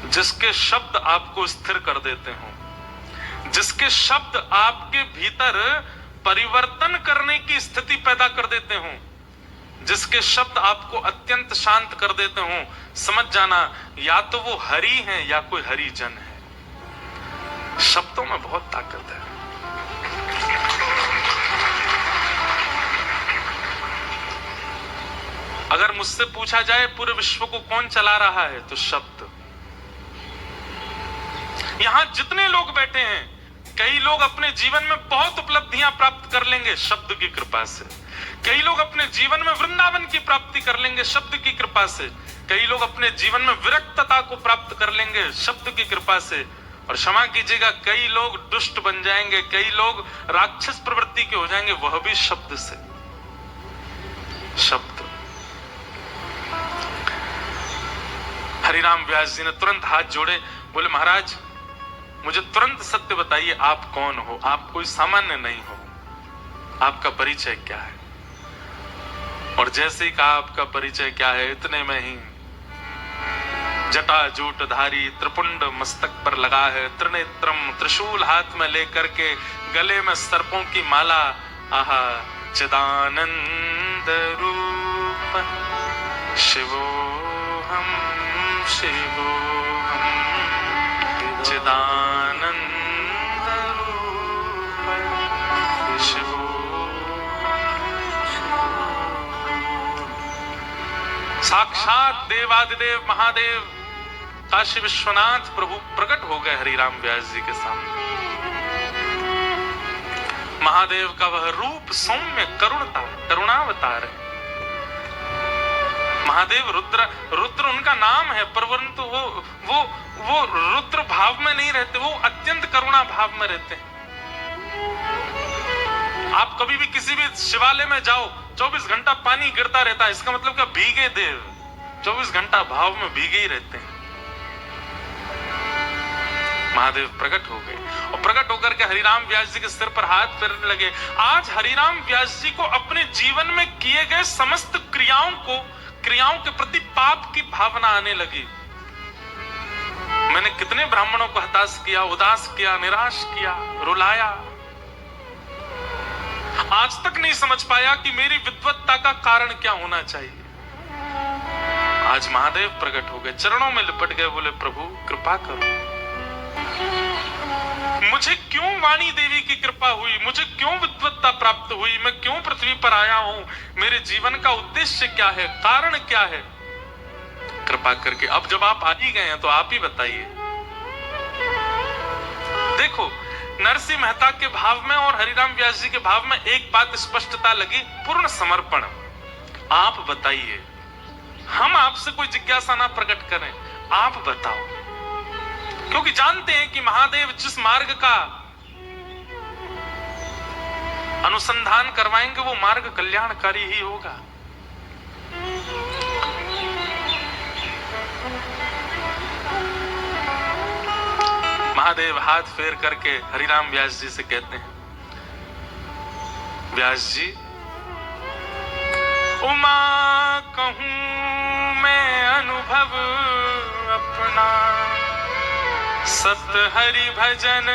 जिसके शब्द आपको स्थिर कर देते हो, जिसके शब्द आपके भीतर परिवर्तन करने की स्थिति पैदा कर देते हो, जिसके शब्द आपको अत्यंत शांत कर देते हो, समझ जाना या तो वो हरि है या कोई हरिजन है। शब्दों में बहुत ताकत है। अगर मुझसे पूछा जाए पूरे विश्व को कौन चला रहा है, तो शब्द। यहां जितने लोग बैठे हैं, कई लोग अपने जीवन में बहुत उपलब्धियां प्राप्त कर लेंगे शब्द की कृपा से। कई लोग अपने जीवन में वृंदावन की प्राप्ति कर लेंगे शब्द की कृपा से। कई लोग अपने जीवन में विरक्तता को प्राप्त कर लेंगे शब्द की कृपा से। और क्षमा कीजिएगा, कई लोग दुष्ट बन जाएंगे, कई लोग राक्षस प्रवृत्ति के हो जाएंगे, वह भी शब्द से। शब्द। हरिराम व्यास जी ने तुरंत हाथ जोड़े, बोले महाराज मुझे तुरंत सत्य बताइए, आप कौन हो? आप कोई सामान्य नहीं हो, आपका परिचय क्या है? और जैसे ही कहा आपका परिचय क्या है, इतने में ही जटा जूटधारी त्रिपुंड मस्तक पर लगा है, त्रिनेत्रम त्रिशूल हाथ में लेकर के, गले में सर्पों की माला, आहा चिदानंद रूप शिवोहम शिवोहम चिदानंद रूप शिवोहम। साक्षात देवादिदेव महादेव काशी विश्वनाथ प्रभु प्रकट हो गए हरिराम व्यास जी के सामने। महादेव का वह रूप सौम्य करुणता करुणावतार है। महादेव रुद्र उनका नाम है, परंतु वो रुद्र भाव में नहीं रहते, वो अत्यंत करुणा भाव में रहते हैं। आप कभी भी किसी भी शिवालय में जाओ, 24 घंटा पानी गिरता रहता है, इसका मतलब क्या? भीगे देव 24 घंटा भाव में भीगे ही रहते हैं। महादेव प्रकट हो गए और प्रकट होकर के हरिराम व्यास जी के सिर पर हाथ फेरने लगे। आज हरिराम व्यास जी को अपने जीवन में किए गए समस्त क्रियाओं के प्रति पाप की भावना आने लगी। मैंने कितने ब्राह्मणों को हताश किया, उदास किया, निराश किया, रुलाया। आज तक नहीं समझ पाया कि मेरी विद्वत्ता का कारण क्या होना चाहिए। आज महादेव प्रकट हो गए, चरणों में लिपट गए, बोले प्रभु कृपा करो। मुझे क्यों वाणी देवी की कृपा हुई, मुझे क्यों विद्वत्ता प्राप्त हुई, मैं क्यों पृथ्वी पर आया हूं, मेरे जीवन का उद्देश्य क्या है, कारण क्या है? कृपा करके अब जब आप आ ही गए हैं तो आप ही बताइए। देखो, नरसिंह मेहता के भाव में और हरिराम व्यास जी के भाव में एक बात स्पष्टता लगी, पूर्ण समर्पण। आप बताइए, हम आपसे कोई जिज्ञासा ना प्रकट करें, आप बताओ। क्योंकि जानते हैं कि महादेव जिस मार्ग का अनुसंधान करवाएंगे वो मार्ग कल्याणकारी ही होगा। महादेव हाथ फेर करके हरिराम व्यास जी से कहते हैं, व्यास जी उमा कहूं मैं अनुभव अपना, सत हरि भजन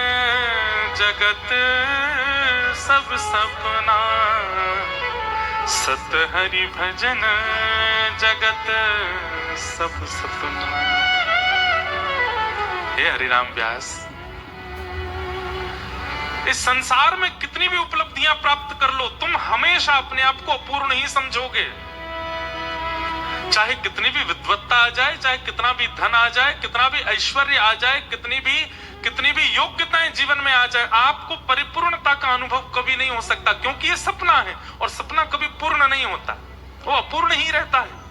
जगत सब सपना, सत हरि भजन जगत सब सपना। हे हरिराम व्यास, इस संसार में कितनी भी उपलब्धियां प्राप्त कर लो, तुम हमेशा अपने आप को अपूर्ण ही समझोगे। चाहे कितनी भी विद्वत्ता आ जाए, चाहे कितना भी धन आ जाए, कितना भी ऐश्वर्य आ जाए, कितनी भी योग्यताएं जीवन में आ जाए, आपको परिपूर्णता का अनुभव कभी नहीं हो सकता, क्योंकि ये सपना है और सपना कभी पूर्ण नहीं होता, वो अपूर्ण ही रहता है।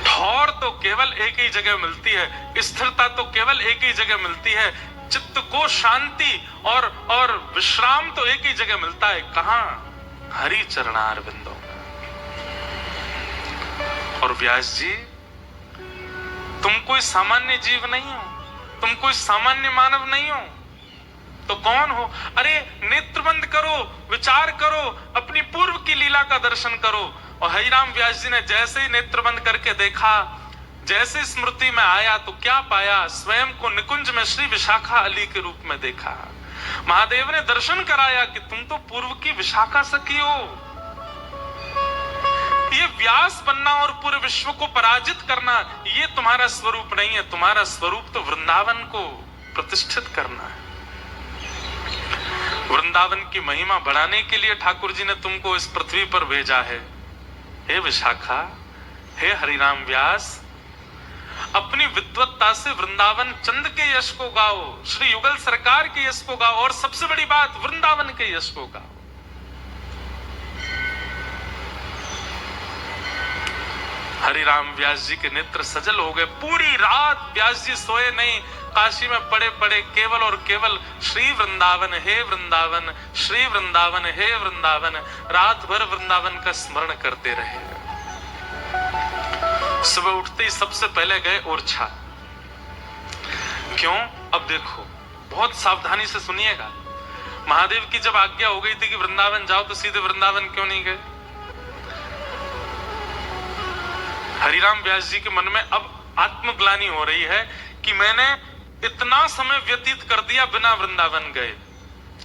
ठौर तो केवल एक ही जगह मिलती है, स्थिरता तो केवल एक ही जगह मिलती है, चित्त को शांति और विश्राम तो एक ही जगह मिलता है। कहां? हरि चरणार बिंदों में। और व्यास जी, तुम कोई सामान्य जीव नहीं हो, तुम कोई सामान्य मानव नहीं हो, तो कौन हो? अरे नेत्र बंद करो, विचार करो, अपनी पूर्व की लीला का दर्शन करो। और हरिराम व्यास जी ने जैसे ही नेत्र बंद करके देखा, जैसे स्मृति में आया, तो क्या पाया? स्वयं को निकुंज में श्री विशाखा अली के रूप में देखा। महादेव ने दर्शन कराया कि तुम तो पूर्व की विशाखा सखी हो। ये व्यास बनना और पूरे विश्व को पराजित करना, ये तुम्हारा स्वरूप नहीं है। तुम्हारा स्वरूप तो वृंदावन को प्रतिष्ठित करना है। वृंदावन की महिमा बढ़ाने के लिए ठाकुर जी ने तुमको इस पृथ्वी पर भेजा है। हे विशाखा, हे हरिराम व्यास, अपनी विद्वत्ता से वृंदावन चंद के यश को गाओ, श्री युगल सरकार के यश को गाओ, और सबसे बड़ी बात, वृंदावन के यश को गाओ। हरिराम व्यास जी के नेत्र सजल हो गए। पूरी रात व्यास जी सोए नहीं, काशी में पड़े पड़े केवल और केवल श्री वृंदावन हे वृंदावन, श्री वृंदावन हे वृंदावन, रात भर वृंदावन का स्मरण करते रहे। सुबह उठते ही सबसे पहले गए ओरछा। क्यों? अब देखो, बहुत सावधानी से सुनिएगा। महादेव की जब आज्ञा हो गई थी कि वृंदावन जाओ, तो सीधे वृंदावन क्यों नहीं गए? हरिराम व्यास जी के मन में अब आत्मग्लानि हो रही है कि मैंने इतना समय व्यतीत कर दिया बिना वृंदावन गए।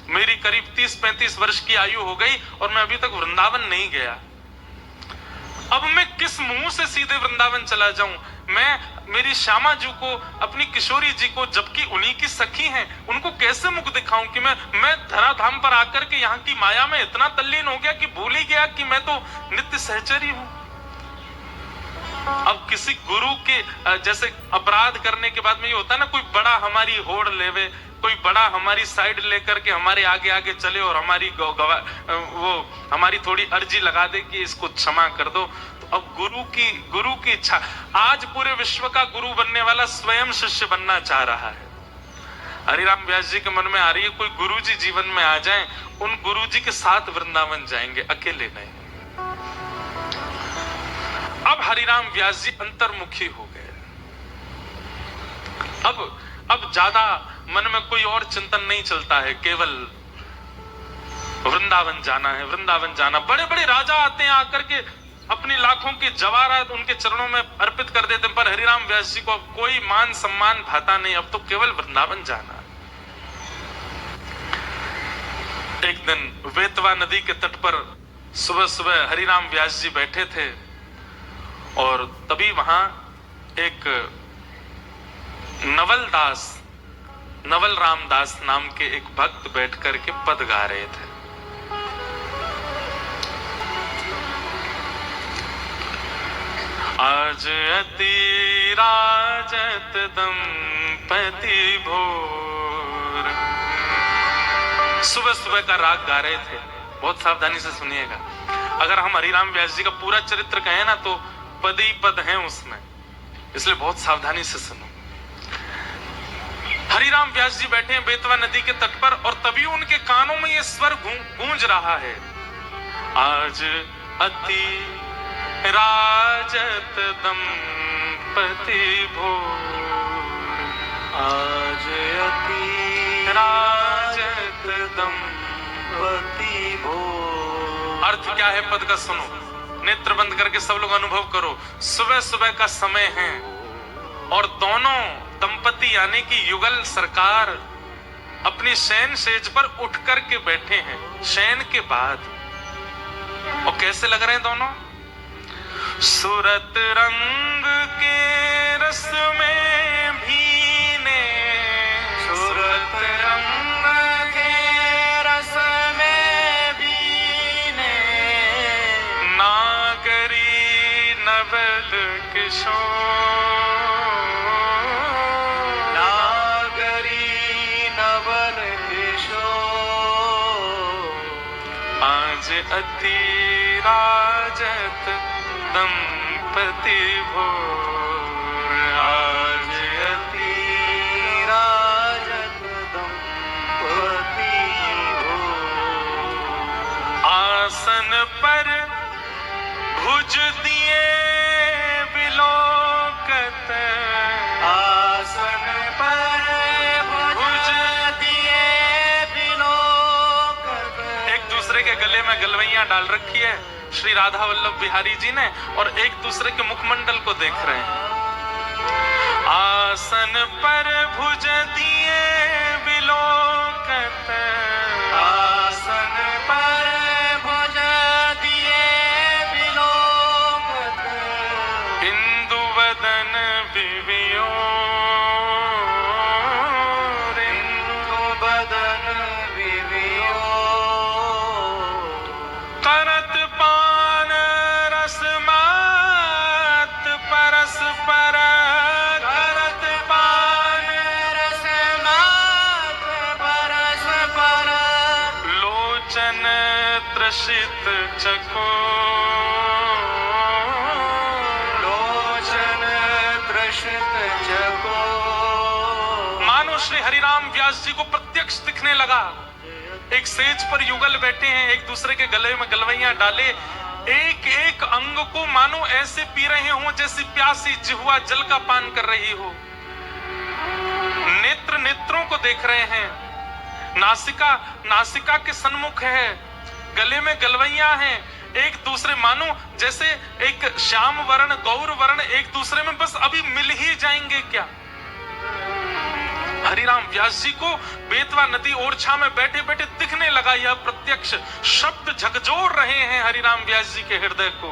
मेरी करीब 30-35 वर्ष की आयु हो गई और मैं अभी तक वृंदावन नहीं गया। अब मैं किस मुंह से सीधे वृंदावन चला जाऊं? मैं मेरी श्यामा जी को, अपनी किशोरी जी को, जबकि उन्हीं की सखी हैं, उनको कैसे मुख दिखाऊं कि मैं धराधाम पर आकर के यहाँ की माया में इतना तल्लीन हो गया कि भूल ही गया कि मैं तो नित्य सहचरी हूं। अब किसी गुरु के जैसे अपराध करने के बाद में ये होता है ना, कोई बड़ा हमारी होड़ लेवे, कोई बड़ा हमारी साइड लेकर के हमारे आगे आगे चले और हमारी वो हमारी थोड़ी अर्जी लगा दे कि इसको क्षमा कर दो। तो अब गुरु की इच्छा, आज पूरे विश्व का गुरु बनने वाला स्वयं शिष्य बनना चाह रहा है। हरिराम व्यास जी के मन में आ रही है, कोई गुरु जी जीवन में आ जाएं, उन गुरु जी के साथ वृंदावन जाएंगे, अकेले नहीं। अब हरिराम व्यास जी अंतर्मुखी हो गए। अब ज्यादा मन में कोई और चिंतन नहीं चलता है, केवल वृंदावन जाना है, वृंदावन जाना। बड़े बड़े राजा आते हैं, आकर के अपनी लाखों की जवाहरात उनके चरणों में अर्पित कर देते हैं, पर हरिराम व्यास जी को अब कोई मान सम्मान भाता नहीं, अब तो केवल वृंदावन जाना। एक दिन वेतवा नदी के तट पर सुबह सुबह हरिराम व्यास जी बैठे थे और तभी वहां एक नवल रामदास नाम के एक भक्त बैठ करके पद गा रहे थे। आज अति राजत दंपति भोर। सुबह सुबह का राग गा रहे थे। बहुत सावधानी से सुनिएगा। अगर हम हरिराम व्यास जी का पूरा चरित्र कहें ना, तो पद ही पद हैं उसमें, इसलिए बहुत सावधानी से सुनो। हरिराम व्यास जी बैठे हैं बेतवा नदी के तट पर, और तभी उनके कानों में ये स्वर गूंज रहा है, आज अति राजत दंपति भोर, आज अति राजत दंपति भोर। अर्थ क्या है पद का? सुनो, नेत्र बंद करके सब लोग अनुभव करो। सुबह सुबह का समय है और दोनों दंपति यानी कि युगल सरकार अपनी शयन सेज पर उठ करके बैठे हैं शयन के बाद। और कैसे लग रहे हैं दोनों? सूरत रंग के रस में भीने, सूरत रंग के रस में भीने, नागरी नवल किशोर, नागरी नवल किशोर। आज अति राजत दंपति भोर, आज अति राजत दंपति भोर। आसन भुज दिए बिलोकत, आसन पर भुज दिए बिलोकत। एक दूसरे के गले में गलवैयां डाल रखी है श्री राधा वल्लभ बिहारी जी ने, और एक दूसरे के मुखमंडल को देख रहे हैं। आसन पर भुज दिए बिलोकत, आसन पर भुज दिए बिलोकत। इंदु वदन विवियो, इंदु बदन विवियो। करत पान रसमात परस्पर, करत पान रसमात परस्पर। लोचन त्रसित चको, लोचन दृष्ट जगो। मानो श्री हरिराम व्यास जी को प्रत्यक्ष दिखने लगा। एक सेज पर युगल बैठे हैं, एक दूसरे के गले में गलवैयां डाले, एक एक अंग को मानो ऐसे पी रहे हो जैसे प्यासी जिह्वा जल का पान कर रही हो। नेत्र नेत्रों को देख रहे हैं, नासिका नासिका के सन्मुख है, गले में गलवैयां हैं, एक दूसरे मानो जैसे एक श्याम वर्ण गौर वर्ण एक दूसरे में बस अभी मिल ही जाएंगे क्या। हरिराम व्यास जी को बेतवा नदी ओरछा में बैठे बैठे दिखने लगा यह प्रत्यक्ष शब्द झकझोर रहे हैं हरिराम व्यास जी के हृदय को।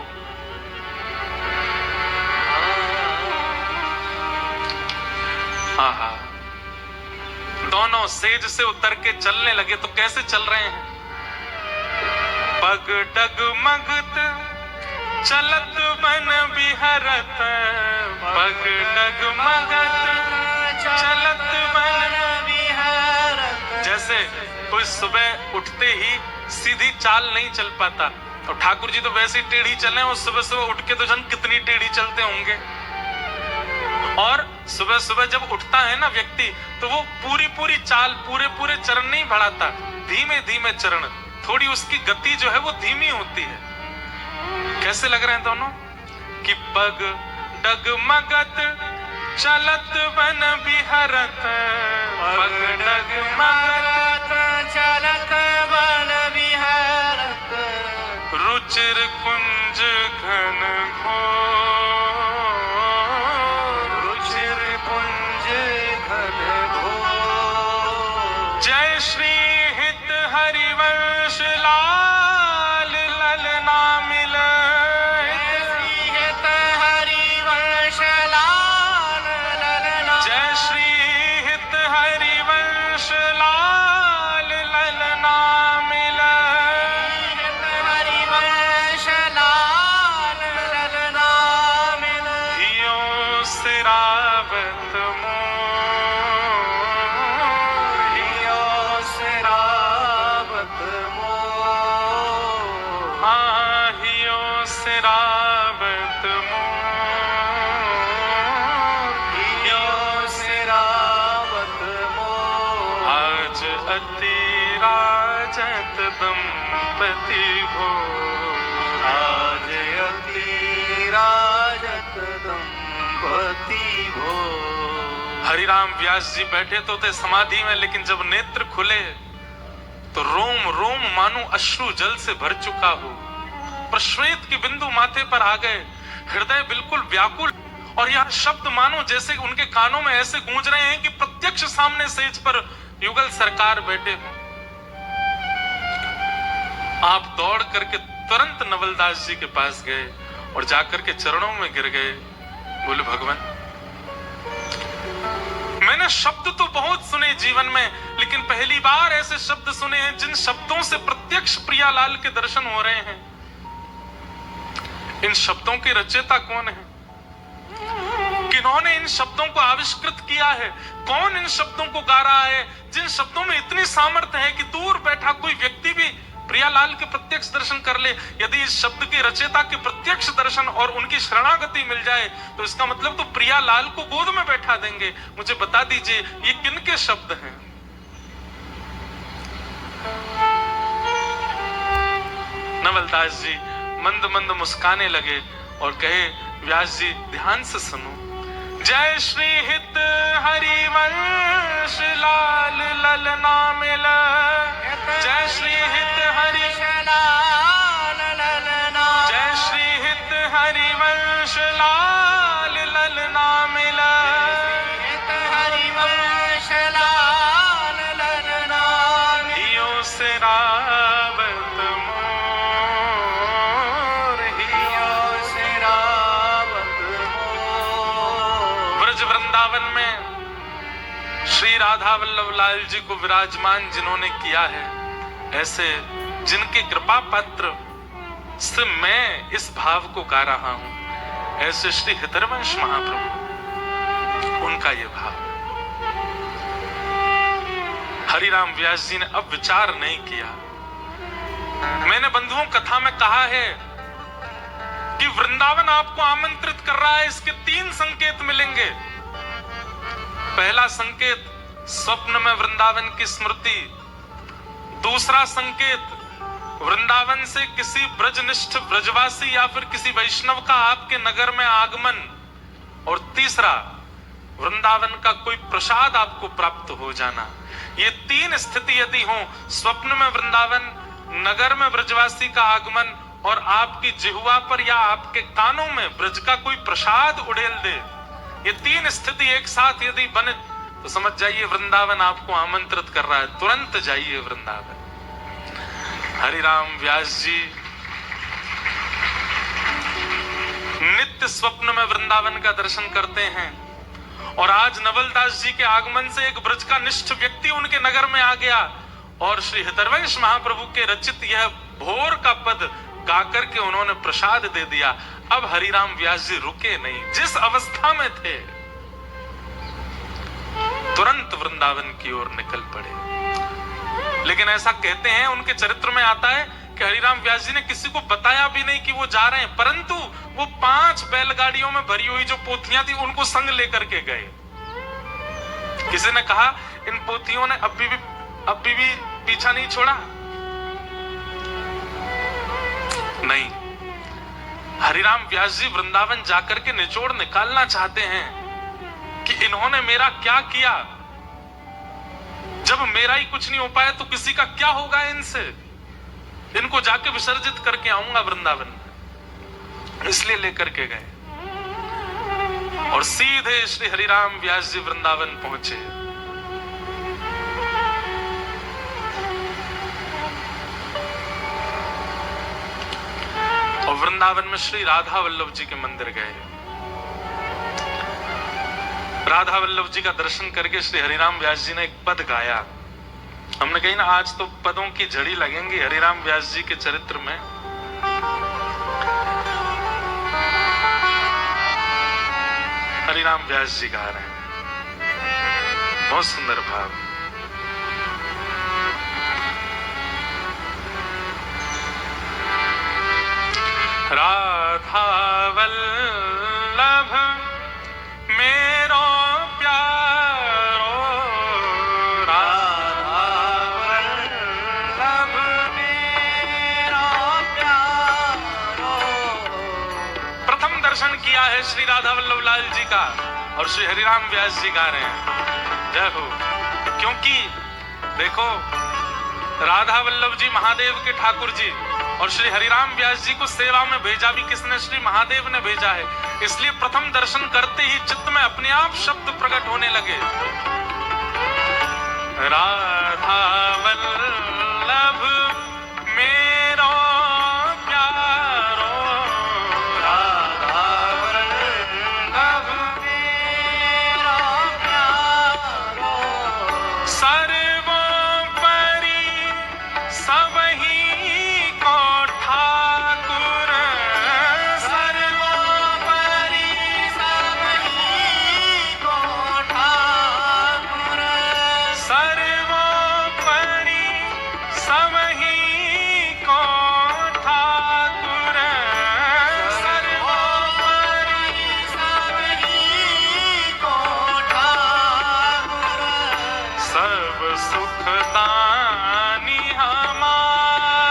आहा, दोनों सेज से उतर के चलने लगे तो कैसे चल रहे हैं। पग डगमगत चलत मन बिहरत, पग डगमगत चलत मन विहरत। जैसे कोई सुबह उठते ही सीधी चाल नहीं चल पाता, और ठाकुर जी तो वैसे ही टेढ़ी चले, और सुबह सुबह उठ के तो जन कितनी टेढ़ी चलते होंगे। और सुबह सुबह जब उठता है ना व्यक्ति, तो वो पूरी पूरी चाल पूरे पूरे चरण नहीं बढ़ाता, धीमे धीमे चरण, थोड़ी उसकी गति जो है वो धीमी होती है। कैसे लग रहे हैं दोनों कि पग डगमगत चलत वन बिहरत, पग डगमगत चलत वन विहरत। रुचिर कुंज घन घोर, रुचिर कुंज घन घोर। जय श्री हित हरिवंश लाल ललना मिल, श्रीहित हरिवंश लाल ललना। जय श्री हित हरिवंश लाल ललना मिल, श्रीहित हरिवंश लाल ललना मिल। धियो सिरावत मोर, लियो सिरावत मोर। आहियो सिरावत मोर, लियो सिरावत मोर। आज अति राजत दंपति भोर, आज अति राजत दंपति भोर। हरिराम व्यास जी बैठे तो थे समाधि में, लेकिन जब नेत्र खुले तो रोम रोम मानो अश्रु जल से भर चुका हो, प्रश्वेत के बिंदु माथे पर आ गए, हृदय बिल्कुल व्याकुल, और यह शब्द मानो जैसे उनके कानों में ऐसे गूंज रहे हैं कि प्रत्यक्ष सामने सेज पर युगल सरकार बैठे हैं। आप दौड़ करके तुरंत नवलदास जी के पास गए और जाकर के चरणों में गिर गए, बोले भगवान, मैंने शब्द तो बहुत सुने जीवन में, लेकिन पहली बार ऐसे शब्द सुने हैं जिन शब्दों से प्रत्यक्ष प्रियालाल के दर्शन हो रहे हैं। इन शब्दों के रचयिता कौन है, किन्होंने इन शब्दों को आविष्कृत किया है, कौन इन शब्दों को गा रहा है, जिन शब्दों में इतनी सामर्थ्य है कि दूर बैठा कोई व्यक्ति भी प्रियालाल के प्रत्यक्ष दर्शन कर ले। यदि इस शब्द के रचयिता के प्रत्यक्ष दर्शन और उनकी शरणागति मिल जाए तो इसका मतलब तो प्रियालाल को गोद में बैठा देंगे। मुझे बता दीजिए ये किनके शब्द हैं? नवलदास जी मंद मंद मुस्काने लगे और कहे, व्यास जी ध्यान से सुनो। जय श्री हित हरिवंश लाल ललना मिल, जय श्री हित हरि लाल ललना, जय श्री हित हरिवंश लाल ललना मिल, हित हरिवंश लाल ललना, हियो से रावत मोर, हियो से रावत मोर। ब्रज वृंदावन में श्री राधा वल्लभ लाल जी को विराजमान जिन्होंने किया है, ऐसे जिनके कृपा पात्र से मैं इस भाव को गा रहा हूं, ऐसे श्री हितरवंश महाप्रभु, उनका ये भाव। हरिराम व्यास जी ने अब विचार नहीं किया। मैंने बंधुओं कथा में कहा है कि वृंदावन आपको आमंत्रित कर रहा है, इसके 3 संकेत मिलेंगे। पहला संकेत, स्वप्न में वृंदावन की स्मृति। दूसरा संकेत, वृंदावन से किसी ब्रजनिष्ठ ब्रजवासी या फिर किसी वैष्णव का आपके नगर में आगमन। और तीसरा, वृंदावन का कोई प्रसाद आपको प्राप्त हो जाना। ये 3 स्थिति यदि हो, स्वप्न में वृंदावन, नगर में ब्रजवासी का आगमन और आपकी जिह्वा पर या आपके कानों में ब्रज का कोई प्रसाद उड़ेल दे, ये 3 स्थिति एक साथ यदि बने तो समझ जाइए वृंदावन आपको आमंत्रित कर रहा है, तुरंत जाइए वृंदावन। हरिराम व्यास जी नित्य स्वप्न में वृंदावन का दर्शन करते हैं और आज नवलदास जी के आगमन से एक ब्रज का निष्ठ व्यक्ति उनके नगर में आ गया और श्री हितरवंश महाप्रभु के रचित यह भोर का पद गाकर के उन्होंने प्रसाद दे दिया। अब हरिराम व्यास जी रुके नहीं, जिस अवस्था में थे तुरंत वृंदावन की ओर निकल पड़े। लेकिन ऐसा कहते हैं, उनके चरित्र में आता है कि हरिराम व्यास जी ने किसी को बताया भी नहीं कि वो जा रहे हैं, परंतु वो 5 बैलगाड़ियों में भरी हुई जो पोथियां थी उनको संग लेकर के गए। किसी ने कहा, इन पोथियों ने अब भी पीछा नहीं छोड़ा। नहीं, हरिराम व्यास जी वृंदावन जाकर के निचोड़ निकालना चाहते हैं कि इन्होंने मेरा क्या किया। जब मेरा ही कुछ नहीं हो पाया तो किसी का क्या होगा इनसे। इनको जाके विसर्जित करके आऊंगा वृंदावन में, इसलिए लेकर के गए और सीधे श्री हरिराम व्यास जी वृंदावन पहुंचे। और वृंदावन में श्री राधा वल्लभ जी के मंदिर गए। राधा वल्लभ जी का दर्शन करके श्री हरिराम व्यास जी ने एक पद गाया। हमने कही ना, आज तो पदों की झड़ी लगेंगी हरिराम व्यास जी के चरित्र में। हरिराम व्यास जी गा रहे हैं, बहुत सुंदर भाव। राधा वल्लभ मेरो प्यारो, राधा वल्लभ मेरा प्यारो। प्रथम दर्शन किया है श्री राधा वल्लभ लाल जी का और श्री हरिराम व्यास जी गा रहे हैं, जय हो। क्योंकि देखो, राधा वल्लभ जी महादेव के ठाकुर जी और श्री हरिराम व्यास जी को सेवा में भेजा भी किसने? श्री महादेव ने भेजा है। इसलिए प्रथम दर्शन करते ही चित्त में अपने आप शब्द प्रकट होने लगे, राधा वल्लभ मेरो प्यारो, राधा वल्लभ मेरा प्यारो। सर्वोपरि सबही को ठाकुर, सर्वोपरि सबही को ठाकुर। सर्वोपरि सबही को ठाकुर, सर्वोपरि सबही को ठाकुर। सब सुख दानी हमारे,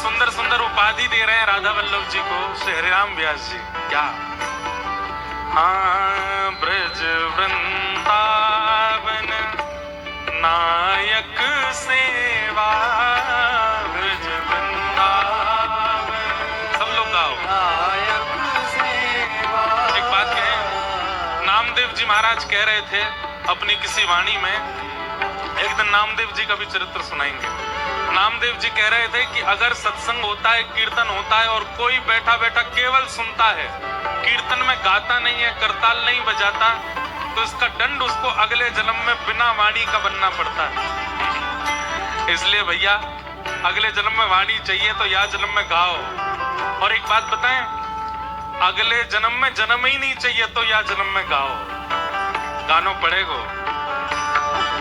सुंदर सुंदर उपाधि दे रहे हैं राधा वल्लभ जी को श्री हरिराम व्यास जी। क्या? हाँ, ब्रज वृंदावन नायक सेवा, ब्रज वृंदावन। सब लोग गाओ। नायक सेवा। एक बात कहें, नामदेव जी महाराज कह रहे थे अपनी किसी वाणी में, एक दिन नामदेव जी का भी चरित्र सुनाएंगे। नामदेव जी कह रहे थे कि अगर सत्संग होता है, कीर्तन होता है और कोई बैठा बैठा केवल सुनता है, कीर्तन में गाता नहीं है, करताल नहीं बजाता, तो इसका दंड उसको अगले जन्म में बिना वाणी का बनना पड़ता है। इसलिए भैया अगले जन्म में वाणी चाहिए तो या जन्म में गाओ। और एक बात बताएं, अगले जन्म में जन्म ही नहीं चाहिए तो या जन्म में गाओ, गानो पड़ेगा।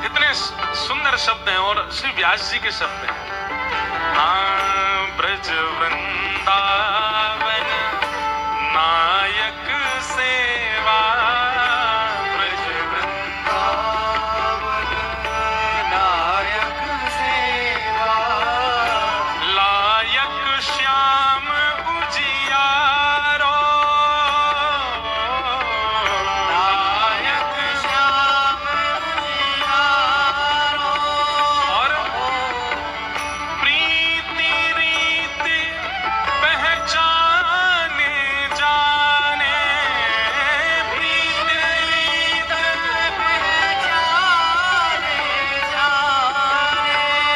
इतने सुंदर शब्द हैं और श्री व्यास जी के शब्द हैं। हाँ, ब्रज वृंदावन नायक सेवा, ब्रज वृंदावन नायक सेवा। लायक श्याम उजियारो, नायक श्याम उजियारो। और प्रीति रीत पहचाने जाने, प्रीति रीत पहचाने जाने।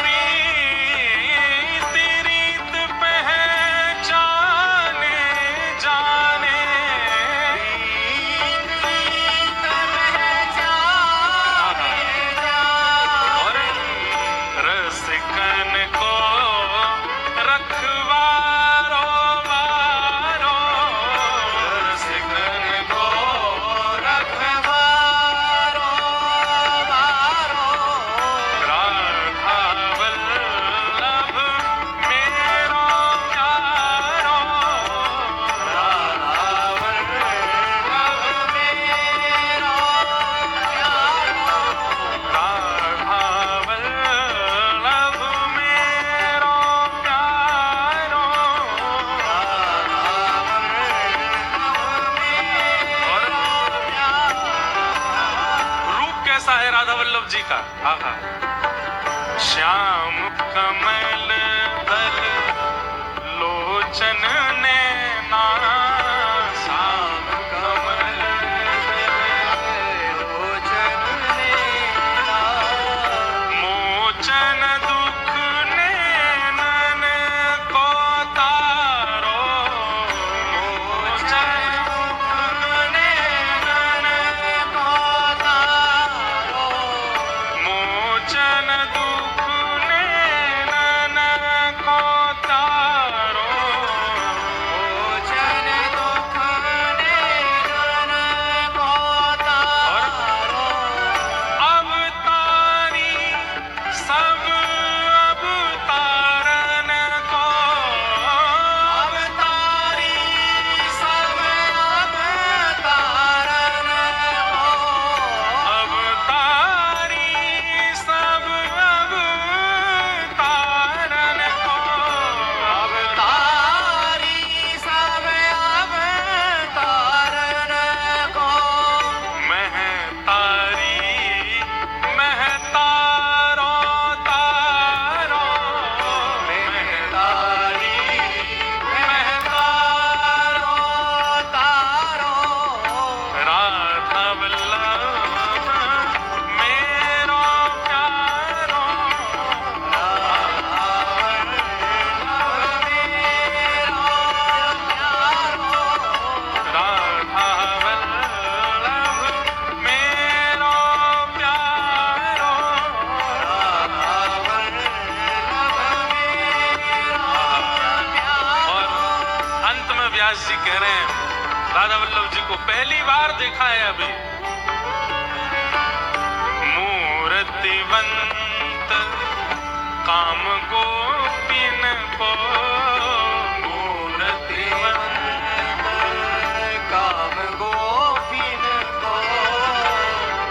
प्रीति रीत पहचाने जाने, और रसिकन को रखवारो वारो, रसिकन को राधा वल्लभ मेरो प्यारो, राधा वल्लभ मेरो प्यारो। और रूप कैसा है राधा वल्लभ जी का? आहा, श्याम कमल दल लोचन नैना, श्याम कमल मोचन दुख नैनन को तारो, मोचन दुख नैनन को तारो, मोचन दुख नैनन को तारो। अवतारी सब अवतारन को, अवतारी सब अवतारन को, महतारी महतारो तारो, महतारी राधा वल्लभ मेरो प्यारो, राधा वल्लभ मेरो प्यारो। और अंत में व्यास जी कह रहे हैं राधा वल्लभ जी को पहली बार देखा है अभी, मूर्तिवंत काम गोपिन को, काम गोपिन को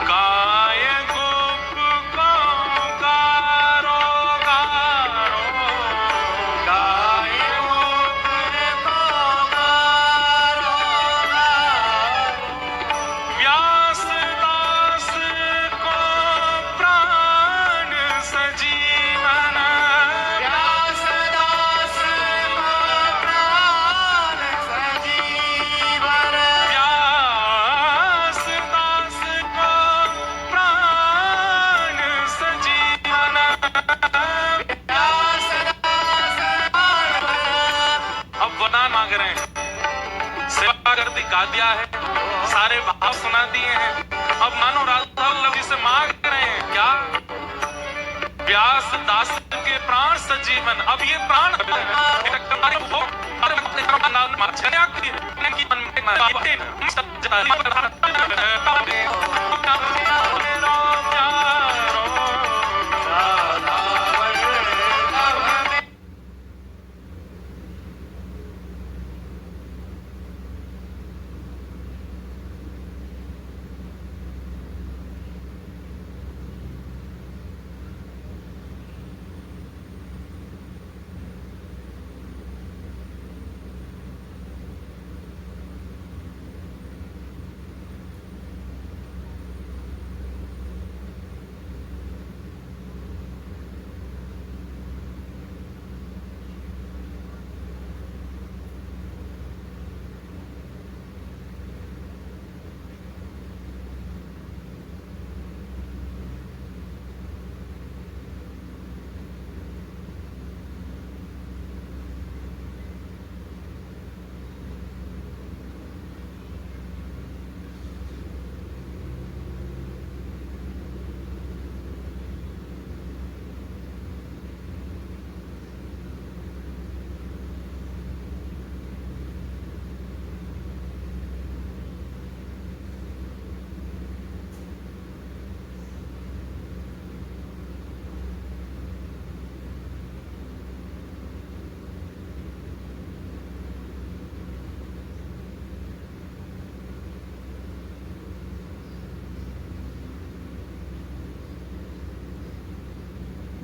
गाय गोप को गारो गारो, गाय गा दिया है, सारे भाव सुना दिए हैं। अब मानो राधा वल्लभ जी से मांग रहे हैं क्या? व्यास दास के प्राण सजीवन, अब ये प्राण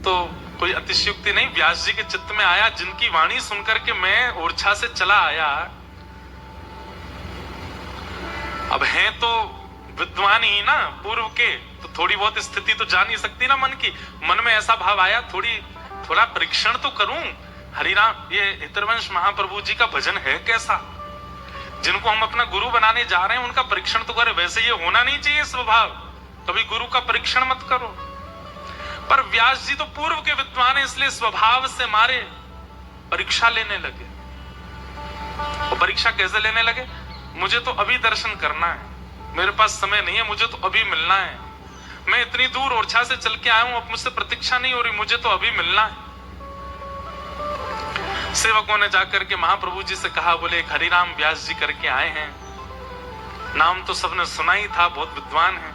तो कोई अतिशयोक्ति नहीं, व्यास जी के चित्त में आया, जिनकी वाणी सुनकर के मैं ओरछा से चला आया। अब हैं तो विद्वान ही ना पूर्व के, तो थोड़ी बहुत स्थिति तो जान ही सकती ना मन की। मन में ऐसा भाव आया, थोड़ा परीक्षण तो करूं। हरिराम, ये हितरवंश महाप्रभु जी का भजन है कैसा? जिनको हम अपना गुरु बनाने जा रहे हैं उनका परीक्षण तो करें। वैसे ये होना नहीं चाहिए स्वभाव, कभी गुरु का परीक्षण मत करो। पर व्यास जी तो पूर्व के विद्वान है, इसलिए स्वभाव से मारे परीक्षा लेने लगे। और परीक्षा कैसे लेने लगे? मुझे तो अभी दर्शन करना है, मेरे पास समय नहीं है, मुझे तो अभी मिलना है। मैं इतनी दूर ओरछा से चल के आया हूं, अब मुझसे प्रतीक्षा नहीं हो रही, मुझे तो अभी मिलना है। सेवकों ने जाकर के महाप्रभु जी से कहा, बोले एक हरिराम व्यास जी करके आए हैं, नाम तो सबने सुना ही था, बहुत विद्वान है,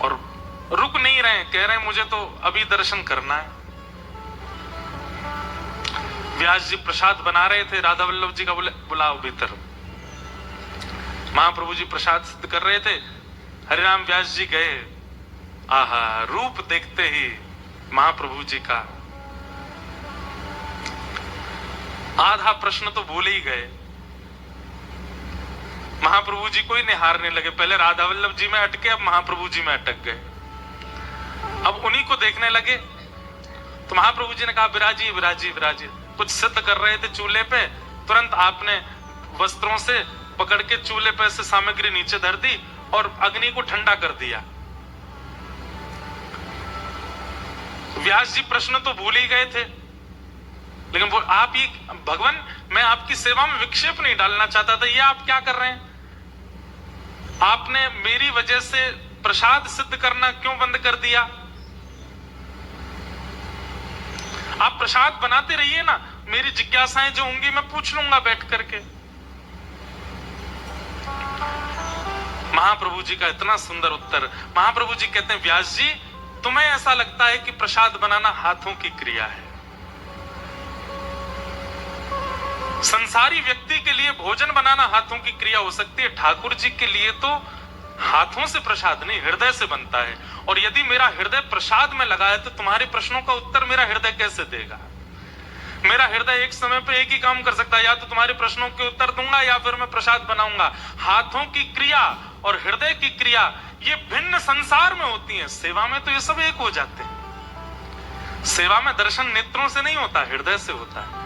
और रुक नहीं रहे, कह रहे हैं मुझे तो अभी दर्शन करना है। व्यास जी प्रसाद बना रहे थे, राधा वल्लभ जी का बोले बुलाओ भीतर। महाप्रभु जी प्रसाद सिद्ध कर रहे थे, हरिराम व्यास जी गए। आहा, रूप देखते ही महाप्रभु जी का आधा प्रश्न तो भूल ही गए। महाप्रभु जी को ही निहारने लगे, पहले राधा वल्लभ जी में अटके, अब महाप्रभु जी में अटक गए। अब उन्हीं को देखने लगे। तो महाप्रभु जी ने कहा, विराजी विराजी विराजी। कुछ सिद्ध कर रहे थे चूल्हे पे, तुरंत आपने वस्त्रों से पकड़ के चूल्हे पे से सामग्री नीचे धर दी और अग्नि को ठंडा कर दिया। व्यास जी प्रश्न तो भूल ही गए थे, लेकिन वो आप ही, भगवान मैं आपकी सेवा में विक्षेप नहीं डालना चाहता था, ये आप क्या कर रहे हैं? आपने मेरी वजह से प्रसाद सिद्ध करना क्यों बंद कर दिया? आप प्रसाद बनाते रहिए ना, मेरी जिज्ञासाएं जो होंगी मैं पूछ लूंगा बैठ करके। महाप्रभु जी का इतना सुंदर उत्तर। महाप्रभु जी कहते हैं, व्यास जी तुम्हें ऐसा लगता है कि प्रसाद बनाना हाथों की क्रिया है। संसारी व्यक्ति के लिए भोजन बनाना हाथों की क्रिया हो सकती है, ठाकुर जी के लिए तो हाथों से प्रसाद नहीं, हृदय से बनता है। और यदि मेरा हृदय प्रसाद में लगा है तो तुम्हारे प्रश्नों का उत्तर मेरा हृदय कैसे देगा? मेरा हृदय एक समय पे एक ही काम कर सकता है, या तो तुम्हारे प्रश्नों के उत्तर दूंगा या फिर मैं प्रसाद बनाऊंगा। हाथों की क्रिया और हृदय की क्रिया ये भिन्न संसार में होती है, सेवा में तो ये सब एक हो जाते हैं। सेवा में दर्शन नेत्रों से नहीं होता, हृदय से होता है।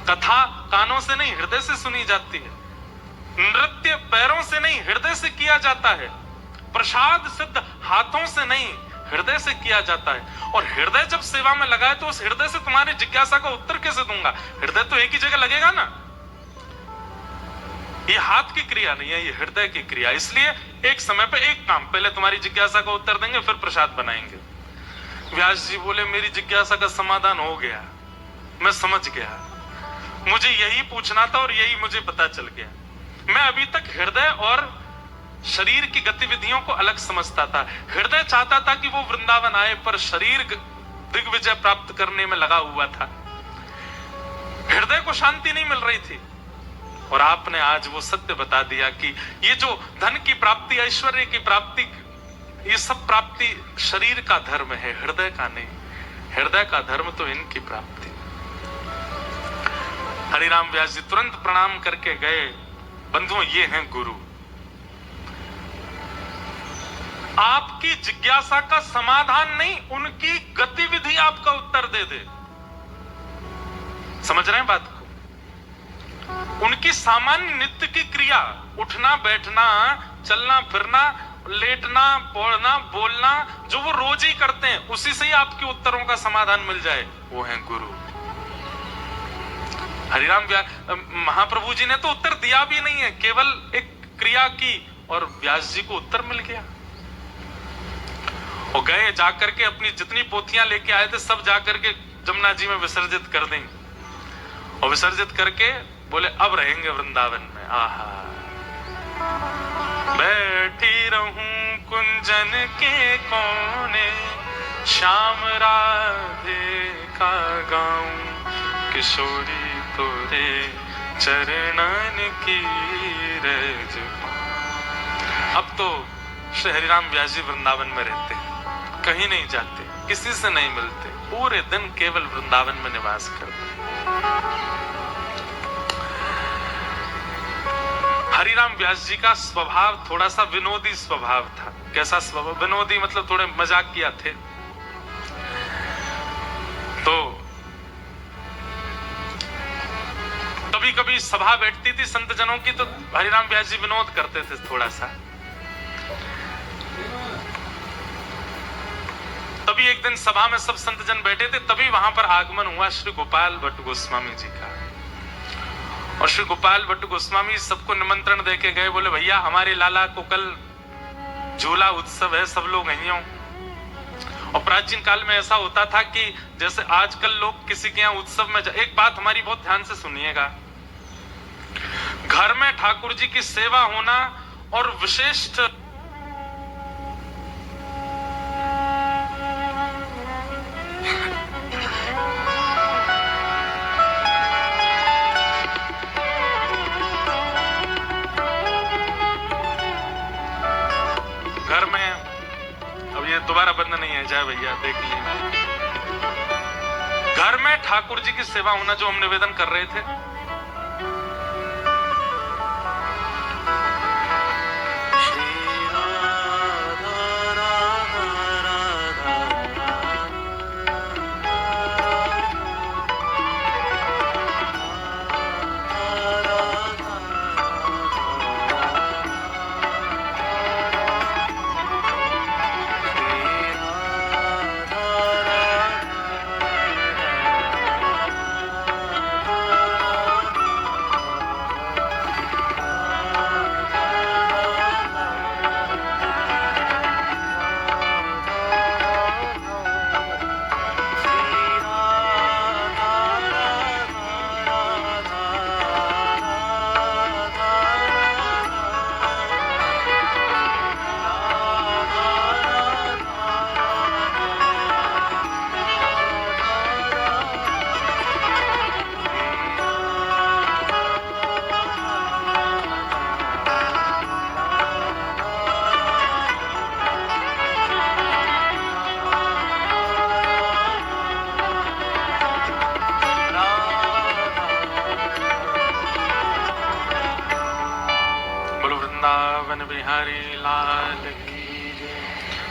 कथा कानों से नहीं, हृदय से सुनी जाती है। नृत्य पैरों से नहीं, हृदय से किया जाता है। प्रसाद सिद्ध हाथों से नहीं, हृदय से किया जाता है। और हृदय जब सेवा में लगा है तो उस हृदय से तुम्हारी जिज्ञासा का उत्तर कैसे दूंगा? हृदय तो एक ही जगह लगेगा ना। ये हाथ की क्रिया नहीं है, ये हृदय की क्रिया। इसलिए एक समय पे एक काम, पहले तुम्हारी जिज्ञासा का उत्तर देंगे, फिर प्रसाद बनाएंगे। व्यास जी बोले मेरी जिज्ञासा का समाधान हो गया, मैं समझ गया, मुझे यही पूछना था और यही मुझे पता चल गया। मैं अभी तक हृदय और शरीर की गतिविधियों को अलग समझता था। हृदय चाहता था कि वो वृंदावन आए, पर शरीर दिग्विजय प्राप्त करने में लगा हुआ था। हृदय को शांति नहीं मिल रही थी। और आपने आज वो सत्य बता दिया कि ये जो धन की प्राप्ति, ऐश्वर्य की प्राप्ति, ये सब प्राप्ति शरीर का धर्म है, हृदय का नहीं। हृदय का धर्म तो इनकी प्राप्ति। हरिराम व्यास जी तुरंत प्रणाम करके गए, बंधुओं ये हैं गुरु। आपकी जिज्ञासा का समाधान नहीं, उनकी गतिविधि आपका उत्तर दे दे। समझ रहे हैं बात को? उनकी सामान्य नित्य की क्रिया, उठना बैठना, चलना फिरना, लेटना, पौड़ना, बोलना, जो वो रोज ही करते हैं, उसी से ही आपके उत्तरों का समाधान मिल जाए, वो है गुरु। हरिराम महाप्रभु जी ने तो उत्तर दिया भी नहीं है, केवल एक क्रिया की और व्यास जी को उत्तर मिल गया। और गए जाकर के अपनी जितनी पोथियां लेके आए थे सब जाकर के जमुना जी में विसर्जित कर देंगे। और विसर्जित करके बोले अब रहेंगे वृंदावन में। आहा, बैठी रहूं कुंजन के कोने, श्याम राधे का गाऊं, किशोरी तोरे चरणन की रज। अब तो श्री हरिराम व्यास जी वृंदावन में रहते हैं, कहीं नहीं जाते, किसी से नहीं मिलते, पूरे दिन केवल वृंदावन में निवास करते। हरिराम व्यास जी का स्वभाव थोड़ा सा विनोदी स्वभाव था। कैसा स्वभाव? विनोदी मतलब थोड़े मजाक किया थे। तो कभी कभी सभा बैठती थी संत जनों की, तो हरिराम व्यास जी विनोद करते थे थोड़ा सा। तभी एक दिन सभा में सब संत जन बैठे थे, तभी वहां पर आगमन हुआ श्री गोपाल भट्ट गोस्वामी जी का। और श्री गोपाल भट्ट गोस्वामी सबको निमंत्रण देके गए, बोले भैया हमारे लाला को कल झूला उत्सव है, सब लोग यहीं हो। और प्राचीन काल में ऐसा होता था कि जैसे आजकल लोग किसी के यहाँ उत्सव में एक बात हमारी बहुत ध्यान से सुनिएगा, घर में ठाकुर जी की सेवा होना और विशिष्ट घर में, अब ये दोबारा बंद नहीं है, जय भैया देख लीजिए, घर में ठाकुर जी की सेवा होना जो हम निवेदन कर रहे थे,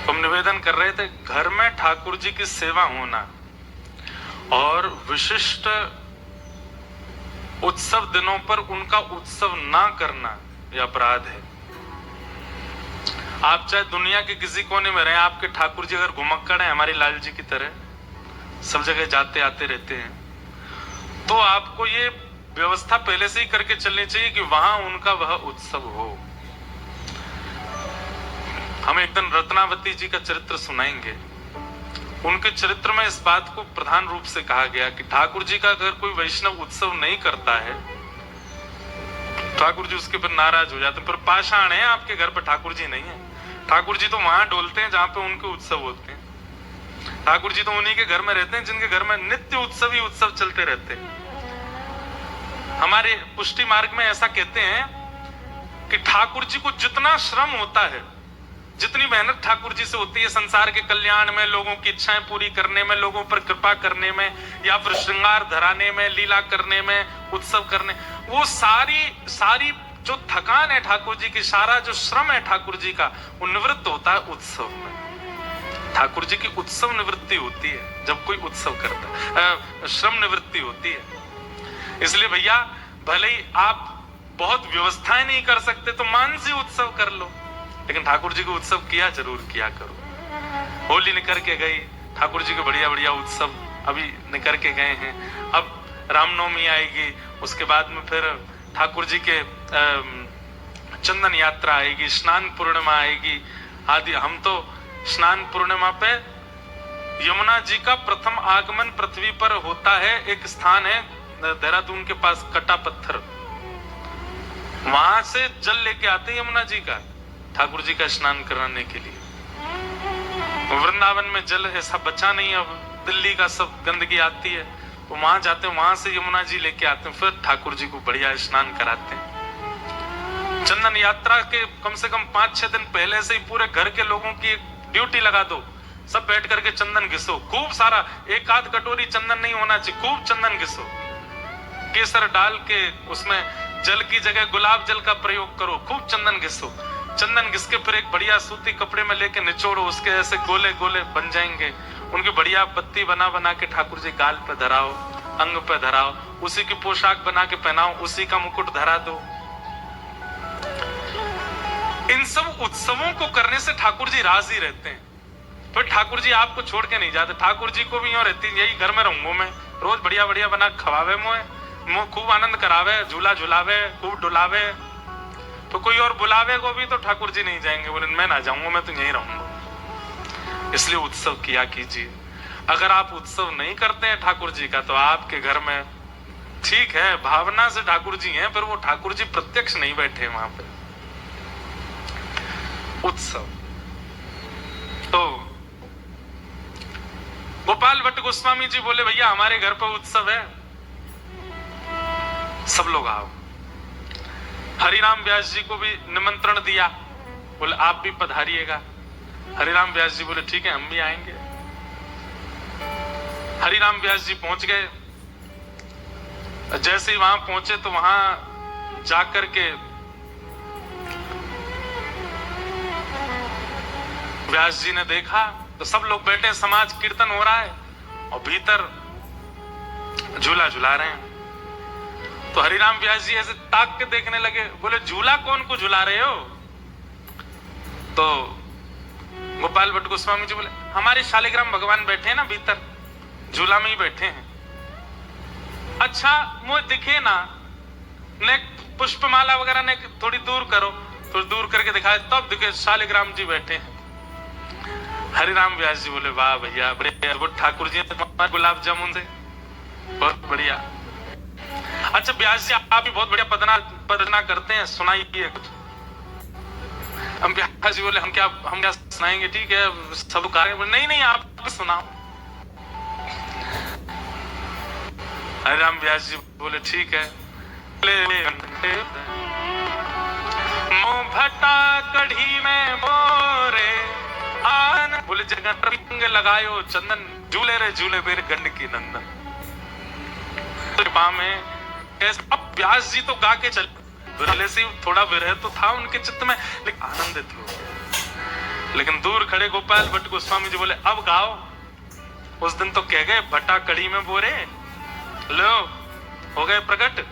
हम निवेदन कर रहे थे, घर में ठाकुर जी की सेवा होना और विशिष्ट उत्सव दिनों पर उनका उत्सव ना करना यह अपराध है। आप चाहे दुनिया के किसी कोने में रहे, आपके ठाकुर जी अगर घुमक्कड़ है हमारे लाल जी की तरह, सब जगह जाते आते रहते हैं, तो आपको ये व्यवस्था पहले से ही करके चलनी चाहिए कि वहां उनका वह उत्सव हो। हम एक दिन रत्नावती जी का चरित्र सुनाएंगे। उनके चरित्र में इस बात को प्रधान रूप से कहा गया कि ठाकुर जी का अगर कोई वैष्णव उत्सव नहीं करता है, ठाकुर जी उसके पर नाराज हो जाते हैं। पर पाषाण है, आपके घर पर ठाकुर जी नहीं है। ठाकुर जी तो वहां डोलते हैं जहां पे उनके उत्सव होते हैं। ठाकुर जी तो उन्हीं के घर में रहते हैं जिनके घर में नित्य उत्सव ही उत्सव चलते रहते हैं। हमारे पुष्टि मार्ग में ऐसा कहते हैं कि ठाकुर जी को जितना श्रम होता है, जितनी मेहनत ठाकुर जी से होती है संसार के कल्याण में, लोगों की इच्छाएं पूरी करने में, लोगों पर कृपा करने में, या फिर श्रृंगार धराने में, लीला करने में, उत्सव करने, वो सारी जो थकान है ठाकुर जी की, सारा जो श्रम है ठाकुर जी का, वो निवृत्त होता है उत्सव में। ठाकुर जी की उत्सव निवृत्ति होती है जब कोई उत्सव करता है, श्रम निवृत्ति होती है। इसलिए भैया, भले ही आप बहुत व्यवस्थाएं नहीं कर सकते तो मानसी उत्सव कर लो, लेकिन ठाकुर जी को उत्सव किया जरूर किया करो। होली निकल के गई, ठाकुर जी के बढ़िया बढ़िया उत्सव अभी निकल के गए हैं। अब रामनवमी आएगी, उसके बाद में फिर ठाकुर जी के चंदन यात्रा आएगी, स्नान पूर्णिमा आएगी आदि। हम तो स्नान पूर्णिमा पे यमुना जी का प्रथम आगमन पृथ्वी पर होता है। एक स्थान है देहरादून के पास, कटा पत्थर, वहां से जल लेके आते हैं यमुना जी का, ठाकुर जी का स्नान कराने के लिए। वृंदावन में जल ऐसा बचा नहीं, अब दिल्ली का सब गंदगी आती है, तो वहां जाते हैं, वहां से यमुना जी लेके आते हैं, फिर ठाकुर जी को बढ़िया स्नान कराते हैं। चंदन यात्रा के कम से कम 5-6 दिन पहले से ही पूरे घर के लोगों की ड्यूटी लगा दो, सब बैठ करके चंदन घिसो, खूब सारा, एक आध कटोरी चंदन नहीं होना चाहिए, खूब चंदन घिसो। केसर डाल के उसमें जल की जगह गुलाब जल का प्रयोग करो, खूब चंदन घिसो। चंदन घिस के फिर एक बढ़िया सूती कपड़े में लेके निचोड़ो, उसके ऐसे गोले गोले बन जाएंगे, उनकी बढ़िया पत्ती बना बना के ठाकुर जी गाल पे धराओ, अंग पे धराओ, उसी की पोशाक बना के पहनाओ, उसी का मुकुट धरा दो। इन सब उत्सवों को करने से ठाकुर जी राजी रहते हैं। फिर ठाकुर जी आपको छोड़ के नहीं जाते। ठाकुर जी को भी यूं रहती, यही घर में रहूंगा मैं, रोज बढ़िया बढ़िया बना खवावे, मुझे खूब आनंद करावे, झूला झुलावे, खूब डुलावे। तो कोई और बुलावे को भी तो ठाकुर जी नहीं जाएंगे, बोले मैं ना जाऊंगा, मैं तो यहीं रहूंगा। इसलिए उत्सव किया कीजिए। अगर आप उत्सव नहीं करते हैं ठाकुर जी का, तो आपके घर में ठीक है भावना से ठाकुर जी हैं, पर वो ठाकुर जी प्रत्यक्ष नहीं बैठे वहां पे। उत्सव तो गोपाल भट्ट गोस्वामी जी बोले, भैया हमारे घर पर उत्सव है, सब लोग आओ। हरिराम व्यास जी को भी निमंत्रण दिया, बोले आप भी पधारिएगा। हरिराम व्यास जी बोले ठीक है, हम भी आएंगे। हरिराम व्यास जी पहुंच गए। जैसे ही वहां पहुंचे तो वहां जाकर के व्यास जी ने देखा तो सब लोग बैठे, समाज कीर्तन हो रहा है और भीतर झूला झुला रहे हैं। तो हरिराम व्यास जी ऐसे ताक के देखने लगे, बोले झूला कौन को झुला रहे हो? तो गोपाल भट्ट गोस्वामी जी बोले, हमारे शालिग्राम भगवान बैठे हैं ना भीतर, झूला में ही बैठे हैं। अच्छा मुझे दिखे ना, ने पुष्पमाला वगैरह ने थोड़ी दूर करो, थोड़ी दूर करके दिखाए, तब दिखे शालिग्राम जी बैठे हैं। हरिराम व्यास जी बोले वाह भैया, बढ़िया, वो ठाकुर जी ने गुलाब जामुन से, बहुत बढ़िया। अच्छा व्यास जी आप भी बहुत बढ़िया पदना करते हैं, सुनाइए कुछ। हम व्यास जी बोले हम क्या सुनाएंगे, ठीक है सब कार्य, नहीं आप सुनाओ। हरिराम व्यास जी बोले ठीक है। भट्टा कढ़ी में बोरे आन, बोले जगह रंग लगायो चंदन, झूले रे झूले मेरे गंड की नंदन। में अब व्यास जी तो गा के चले, पहले से थोड़ा विरह तो था उनके चित्त में, लेकिन आनंदित हो। लेकिन दूर खड़े गोपाल भट्ट गोस्वामी जी बोले अब गाओ। उस दिन तो कह गए भट्टा कड़ी में बोरे, लो हो गए प्रकट।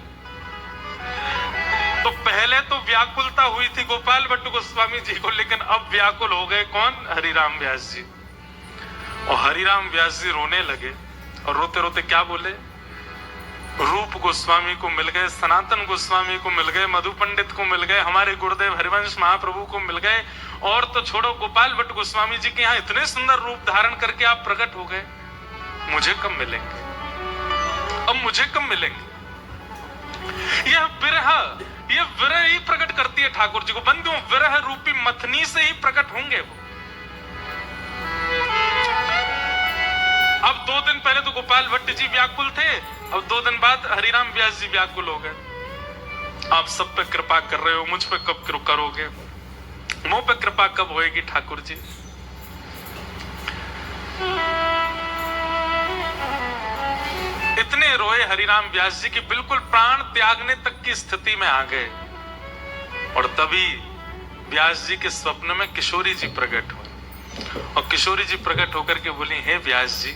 तो पहले तो व्याकुलता हुई थी गोपाल भट्ट गोस्वामी जी को, लेकिन अब व्याकुल हो गए कौन? हरिराम व्यास जी। और हरिराम व्यास जी रोने लगे, और रोते रोते क्या बोले, रूप गोस्वामी को मिल गए, सनातन गोस्वामी को मिल गए, मधु पंडित को मिल गए, हमारे गुरुदेव हरिवंश महाप्रभु को मिल गए, और तो छोड़ो गोपाल भट्ट गोस्वामी जी के यहाँ इतने सुंदर रूप धारण करके आप प्रकट हो गए। मुझे कब मिलेंगे? अब मुझे कब मिलेंगे? यह विरह ही प्रकट करती है ठाकुर जी को। बंधुओं, विरह रूपी मथनी से ही प्रकट होंगे वो। अब 2 दिन पहले तो गोपाल भट्ट जी व्याकुल थे, अब 2 दिन बाद हरिराम व्यास जी व्याकुल हो गए। आप सब पे कृपा कर रहे हो, मुझ पे कब करोगे? मुंह पे कृपा कब होएगी ठाकुर जी? इतने रोए हरिराम व्यास जी की बिल्कुल प्राण त्यागने तक की स्थिति में आ गए। और तभी व्यास जी के स्वप्न में किशोरी जी प्रकट हुए, और किशोरी जी प्रकट होकर के बोली, हे व्यास जी,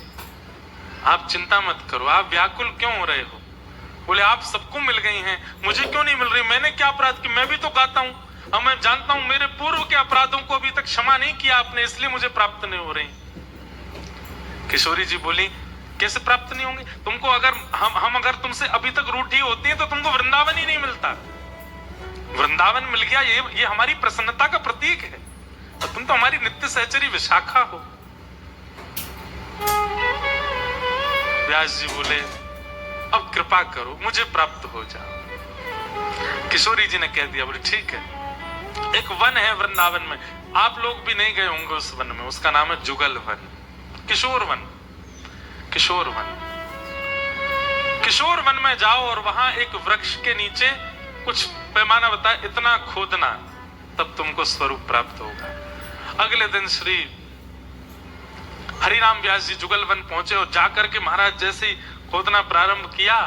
आप चिंता मत करो, आप व्याकुल क्यों हो रहे हो? बोले, आप सबको मिल गई हैं, मुझे क्यों नहीं मिल रही? मैंने क्या अपराध किया? मैं भी तो गाता हूं, अब मैं जानता हूं मेरे पूर्व के अपराधों को अभी तक क्षमा नहीं किया आपने, इसलिए मुझे प्राप्त नहीं हो रही। किशोरी जी बोली, कैसे प्राप्त नहीं होंगे? तुमको अगर हम अगर तुमसे अभी तक रूठी होती है तो तुमको वृंदावन ही नहीं मिलता। वृंदावन मिल गया, ये हमारी प्रसन्नता का प्रतीक है, और तुम तो हमारी नित्य सहचरी विशाखा हो। व्यास जी बोले, अब कृपा करो, मुझे प्राप्त हो जाओ। किशोरी जी ने कह दिया, बोले ठीक है, एक वन है वृंदावन में, आप लोग भी नहीं गए होंगे उस वन में, उसका नाम है जुगल वन, किशोर वन। किशोर वन, किशोर वन में जाओ और वहां एक वृक्ष के नीचे कुछ पैमाना बताए, इतना खोदना, तब तुमको स्वरूप प्राप्त होगा। अगले दिन श्री हरिराम व्यास जी जुगल वन पहुंचे, और जाकर के महाराज जैसे ही खोदना प्रारंभ किया,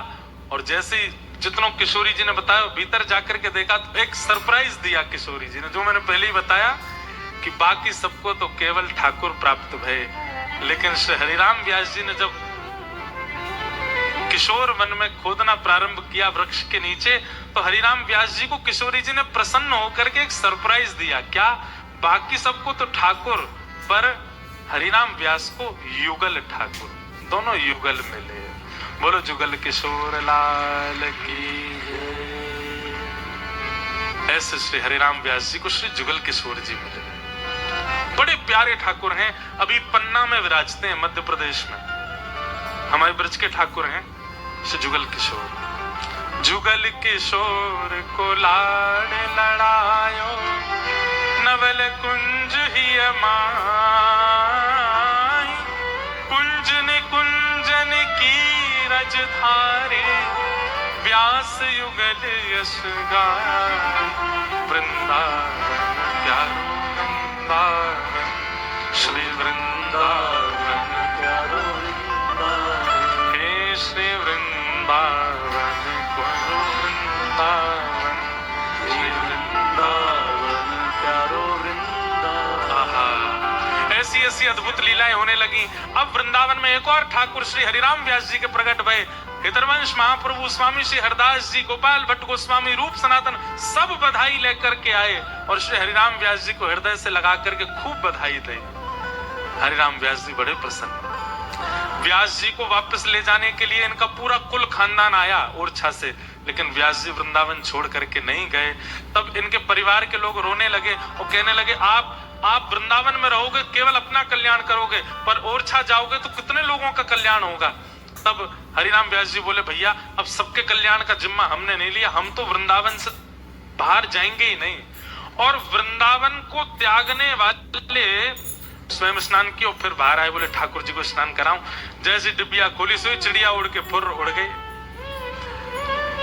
और जैसे ही जितनों किशोरी जी ने बताया, भीतर जाकर के देखा तो एक सरप्राइज दिया किशोरी जी ने, जो मैंने पहले ही बताया कि बाकी सबको तो केवल ठाकुर प्राप्त भय, लेकिन श्री हरिराम व्यास जी ने जब किशोर वन में खोदना प्रारंभ किया वृक्ष के नीचे, तो हरिराम व्यास जी को किशोरी जी ने प्रसन्न होकर के एक सरप्राइज दिया। क्या? बाकी सबको तो ठाकुर, पर हरिराम व्यास को युगल ठाकुर, दोनों युगल मिले। बोलो जुगल किशोर लाल की जय। ऐसे श्री हरिराम व्यास जी को श्री जुगल किशोर जी मिले, बड़े प्यारे ठाकुर हैं। अभी पन्ना में विराजते हैं, मध्य प्रदेश में, हमारे ब्रज के ठाकुर हैं श्री जुगल किशोर। जुगल किशोर को लाड लड़ायो, नवल कुंज ही माई, कुंजन कुंजन की रजधारे, व्यास युगल यश गाय, वृंदावन प्यारो वृंदावन, श्री वृंदावन प्यारो वृंदावन, हे श्री वृंदावन प्यारो वृंदावन, श्री वृंदावन प्यारो वृंदावन। ऐसी ऐसी अद्भुत लीलाएं होने लगी। अब वृंदावन में एक और ठाकुर श्री हरिराम व्यास जी के प्रकट भये। हितरवंश महाप्रभु, स्वामी श्री हरदास जी, गोपाल भट्ट गोस्वामी, रूप सनातन, सब बधाई लेकर के आए, और श्री हरिराम व्यास जी को हृदय से लगा करके खूब बधाई दी। हरिराम व्यास जी बड़े प्रसन्न। व्यास जी को वापस ले जाने के लिए इनका पूरा कुल खानदान आया ओरछा से, लेकिन व्यास जी वृंदावन छोड़ करके नहीं गए। तब इनके परिवार के लोग रोने लगे और कहने लगे, आप वृंदावन में रहोगे केवल अपना कल्याण करोगे, पर ओरछा जाओगे तो कितने लोगों का कल्याण होगा। तब हरिराम व्यास जी बोले, भैया अब सबके कल्याण का जिम्मा हमने नहीं लिया, हम तो वृंदावन से बाहर जाएंगे ही नहीं। और वृंदावन को त्यागने वाले स्वयं स्नान किया और फिर बाहर आए, बोले ठाकुर जी को स्नान कराऊं। जैसे डिबिया खोली सोई चिड़िया उड़ के फुर उड़ गई।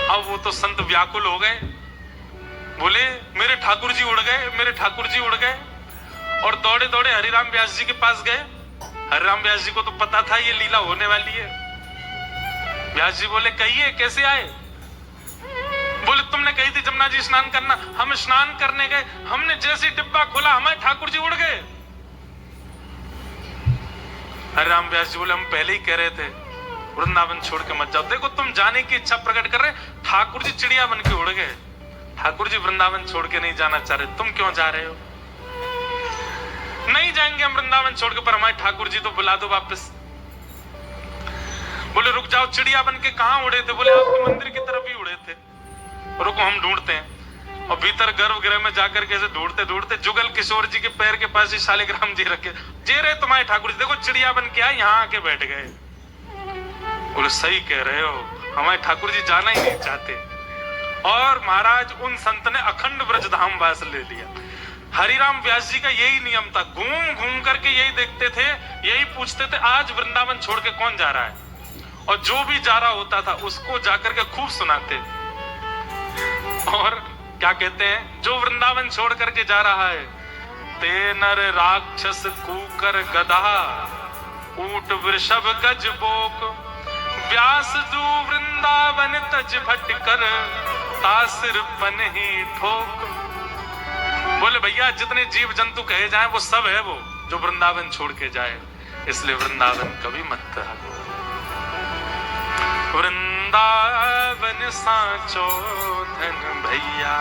अब वो तो संत व्याकुल हो गए, बोले मेरे ठाकुर जी उड़ गए, मेरे ठाकुर जी उड़ गए, और दौड़े दौड़े हरिराम व्यास जी के पास गए। हरिराम व्यास जी को तो पता था ये लीला होने वाली है। व्यास जी बोले, कहिए कैसे आए? बोले तुमने कही थी जमुना जी स्नान करना, हम स्नान करने गए, हमने जैसे डिब्बा खोला हमारे ठाकुर जी उड़ गए। हरिराम व्यास जी बोले, हम पहले ही कह रहे थे वृंदावन छोड़ के मत जाओ। देखो तुम जाने की इच्छा प्रकट कर रहे, ठाकुर जी चिड़िया बन के उड़ गए, ठाकुर जी वृंदावन छोड़ के नहीं जाना चाह रहे, तुम क्यों जा रहे हो? नहीं जाएंगे हम वृंदावन छोड़ के, पर हमारे ठाकुर जी तो बुला दो वापस। बोले रुक जाओ, चिड़िया बन के कहाँ उड़े थे? बोले आपके मंदिर की तरफ ही उड़े थे। रुको हम ढूंढते हैं। और भीतर गर्भगृह में जाकर के ढूंढते ढूंढते जुगल किशोर जी के पैर के पास ही शालिग्राम जी रखे, जे रहे तुम्हारे ठाकुर जी, देखो चिड़िया बन के आए, यहाँ आके बैठ गए। बोले सही कह रहे हो, हमारे ठाकुर जी जाना ही नहीं चाहते। और महाराज उन संत ने अखंड ब्रजधाम वास ले लिया। हरिराम व्यास जी का यही नियम था, घूम घूम करके यही देखते थे, यही पूछते थे आज वृंदावन छोड़ के कौन जा रहा है। और जो भी जा रहा होता था उसको जाकर के खूब सुनाते। और क्या कहते हैं, जो वृंदावन छोड़ करके जा रहा है, ते नर राक्षस कूकर गधा ऊट वृषभ गज बोक, व्यास दू वृंदावन तज भटकर तासिर पन ही ठोक। बोले भैया जितने जीव जंतु कहे जाए वो सब है वो जो वृंदावन छोड़ के जाए, इसलिए वृंदावन कभी मत त्यागो। वृंदावन साचो धन भैया,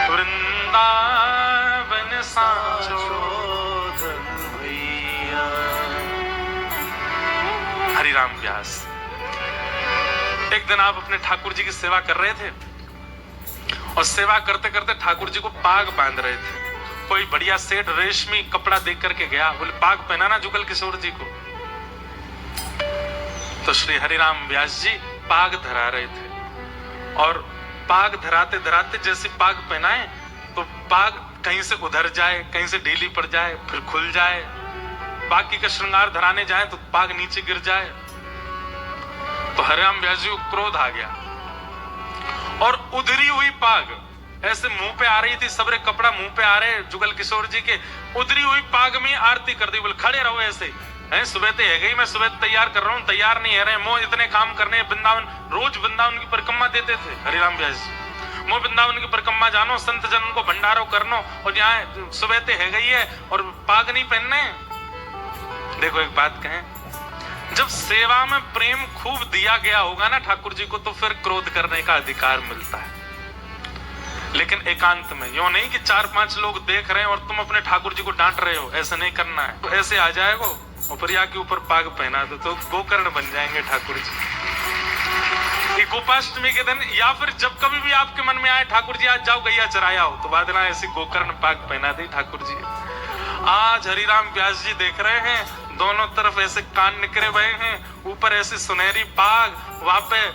वृंदावन साचो धन भैया। हरिराम व्यास, एक दिन आप अपने ठाकुर जी की सेवा कर रहे थे और सेवा करते करते ठाकुर जी को पाग बांध रहे थे। कोई बढ़िया सेठ रेशमी कपड़ा देख करके गया, बोले पाग पहनाना जुगल किशोर जी को। तो श्री हरिराम व्यास जी पाग धरा रहे थे और पाग धराते धराते जैसे पाग पहनाए तो पाग कहीं से उधर जाए, कहीं से ढीली पड़ जाए, फिर खुल जाए। बाकी का श्रृंगार धराने जाए तो पाग नीचे गिर जाए। तो हरिराम व्यास जी को क्रोध आ गया और उधरी हुई पाग ऐसे मुंह पे आ रही थी, सबरे कपड़ा मुंह पे आ रहे जुगल किशोर जी के, उधरी हुई पाग में आरती कर दी। बोले खड़े रहो ऐसे हैं, सुबह तो है गई, मैं सुबह तैयार कर रहा हूँ, तैयार नहीं है रहे, मोह इतने काम करने। वृंदावन रोज वृंदावन की परिक्रमा देते थे हरिराम व्यास जी, मोह वृंदावन की परिक्रमा जानो, संत जन को भंडारो करनो, और यहाँ सुबह तो है गई है और पाग नहीं पहनने। देखो एक बात कहें, जब सेवा में प्रेम खूब दिया गया होगा ना ठाकुर जी को, तो फिर क्रोध करने का अधिकार मिलता है। लेकिन एकांत में, यूं नहीं कि 4-5 लोग देख रहे हैं और तुम अपने ठाकुर जी को डांट रहे हो, ऐसा नहीं करना है। तो ऐसे आ जाएगा उपरिया के ऊपर पाग पहना दो तो गोकर्ण बन जाएंगे ठाकुर जी। गोपाष्टमी के दिन या फिर जब कभी भी आपके मन में आए ठाकुर जी आज जाओ गैया चराया हो, तो बाद में ऐसी गोकर्ण पाग पहना दी ठाकुर जी। आज हरिराम व्यास जी देख रहे हैं, दोनों तरफ ऐसे कान निकले हुए हैं, ऊपर ऐसी सुनहरी पाग, वहां पे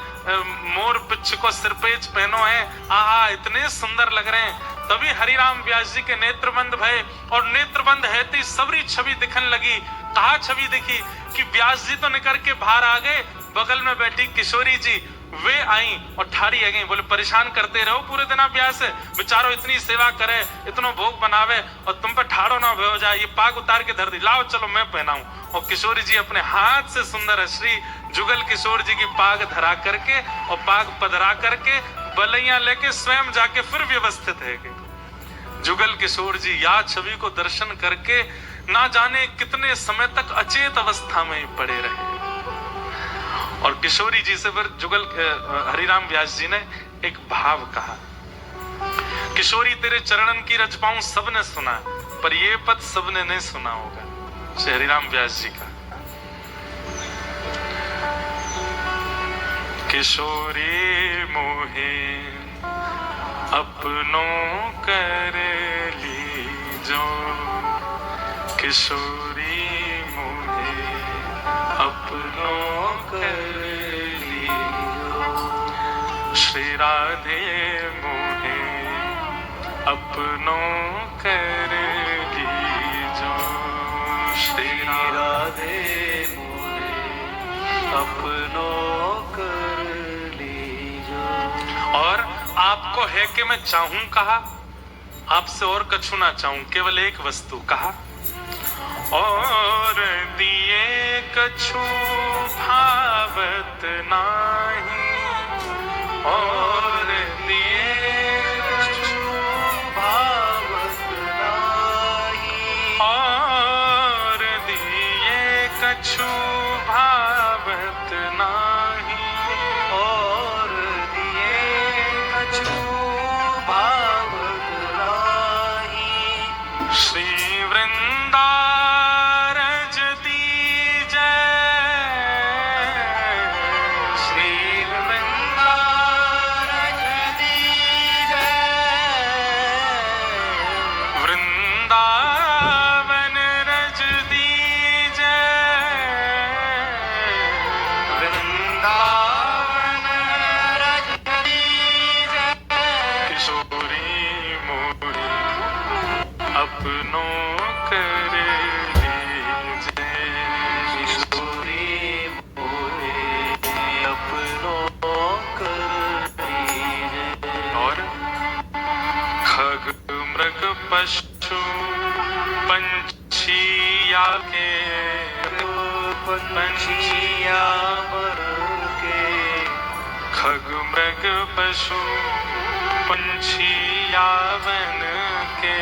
मोर पिच्छ को सिरपेज पहनो है, आहा इतने सुंदर लग रहे हैं। तभी हरिराम व्यास जी के नेत्रबंद भय, और नेत्रबंद है तो सबरी छवि दिखने लगी। कहा छवि दिखी कि व्यास जी तो निकल के बाहर आ गए, बगल में बैठी किशोरी जी वे आई और ठाड़ी आ गई। बोले परेशान करते रहो पूरे दिन व्यास, बेचारो इतनी सेवा करे, इतना भोग बनावे और तुम पे ठाड़ो ना हो जाए, ये पाग उतार के धर दी, लाओ चलो मैं पहनाऊं। और किशोरी जी अपने हाथ से सुंदर श्री जुगल किशोर जी की पाग धरा करके और पाग पधरा करके बलैया लेके स्वयं जाके फिर व्यवस्थित है। जुगल किशोर जी या छवि को दर्शन करके ना जाने कितने समय तक अचेत अवस्था में ही पड़े रहे। और किशोरी जी से फिर जुगल हरिराम व्यास जी ने एक भाव कहा, किशोरी तेरे चरणन की रच पाऊं सबने सुना, पर ये पद सबने नहीं सुना होगा। श्री हरिराम व्यास जी का किशोरी मोहे अपनों कर लीजो, किशोरी मोहे अपनों कर लीजो, श्री राधे मोहे अपनों कर लीजो, श्री राधे मोहे अपनों कर लीजो। और आपको है कि मैं चाहूं कहा, आपसे और कछु ना चाहूं, केवल एक वस्तु कहा, और दिए कछु भावत नाही, और दिए कछु भावत नाही, और दिए कछु भावत नाही, और दिए कछु भावत नाही, श्री वृंदा रज दीजै, पशु पंछिया के पंछिया मर के खग मृग पशु पंछिया वन के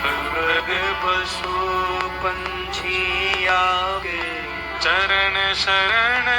मृग पशु पंछिया के चरण शरण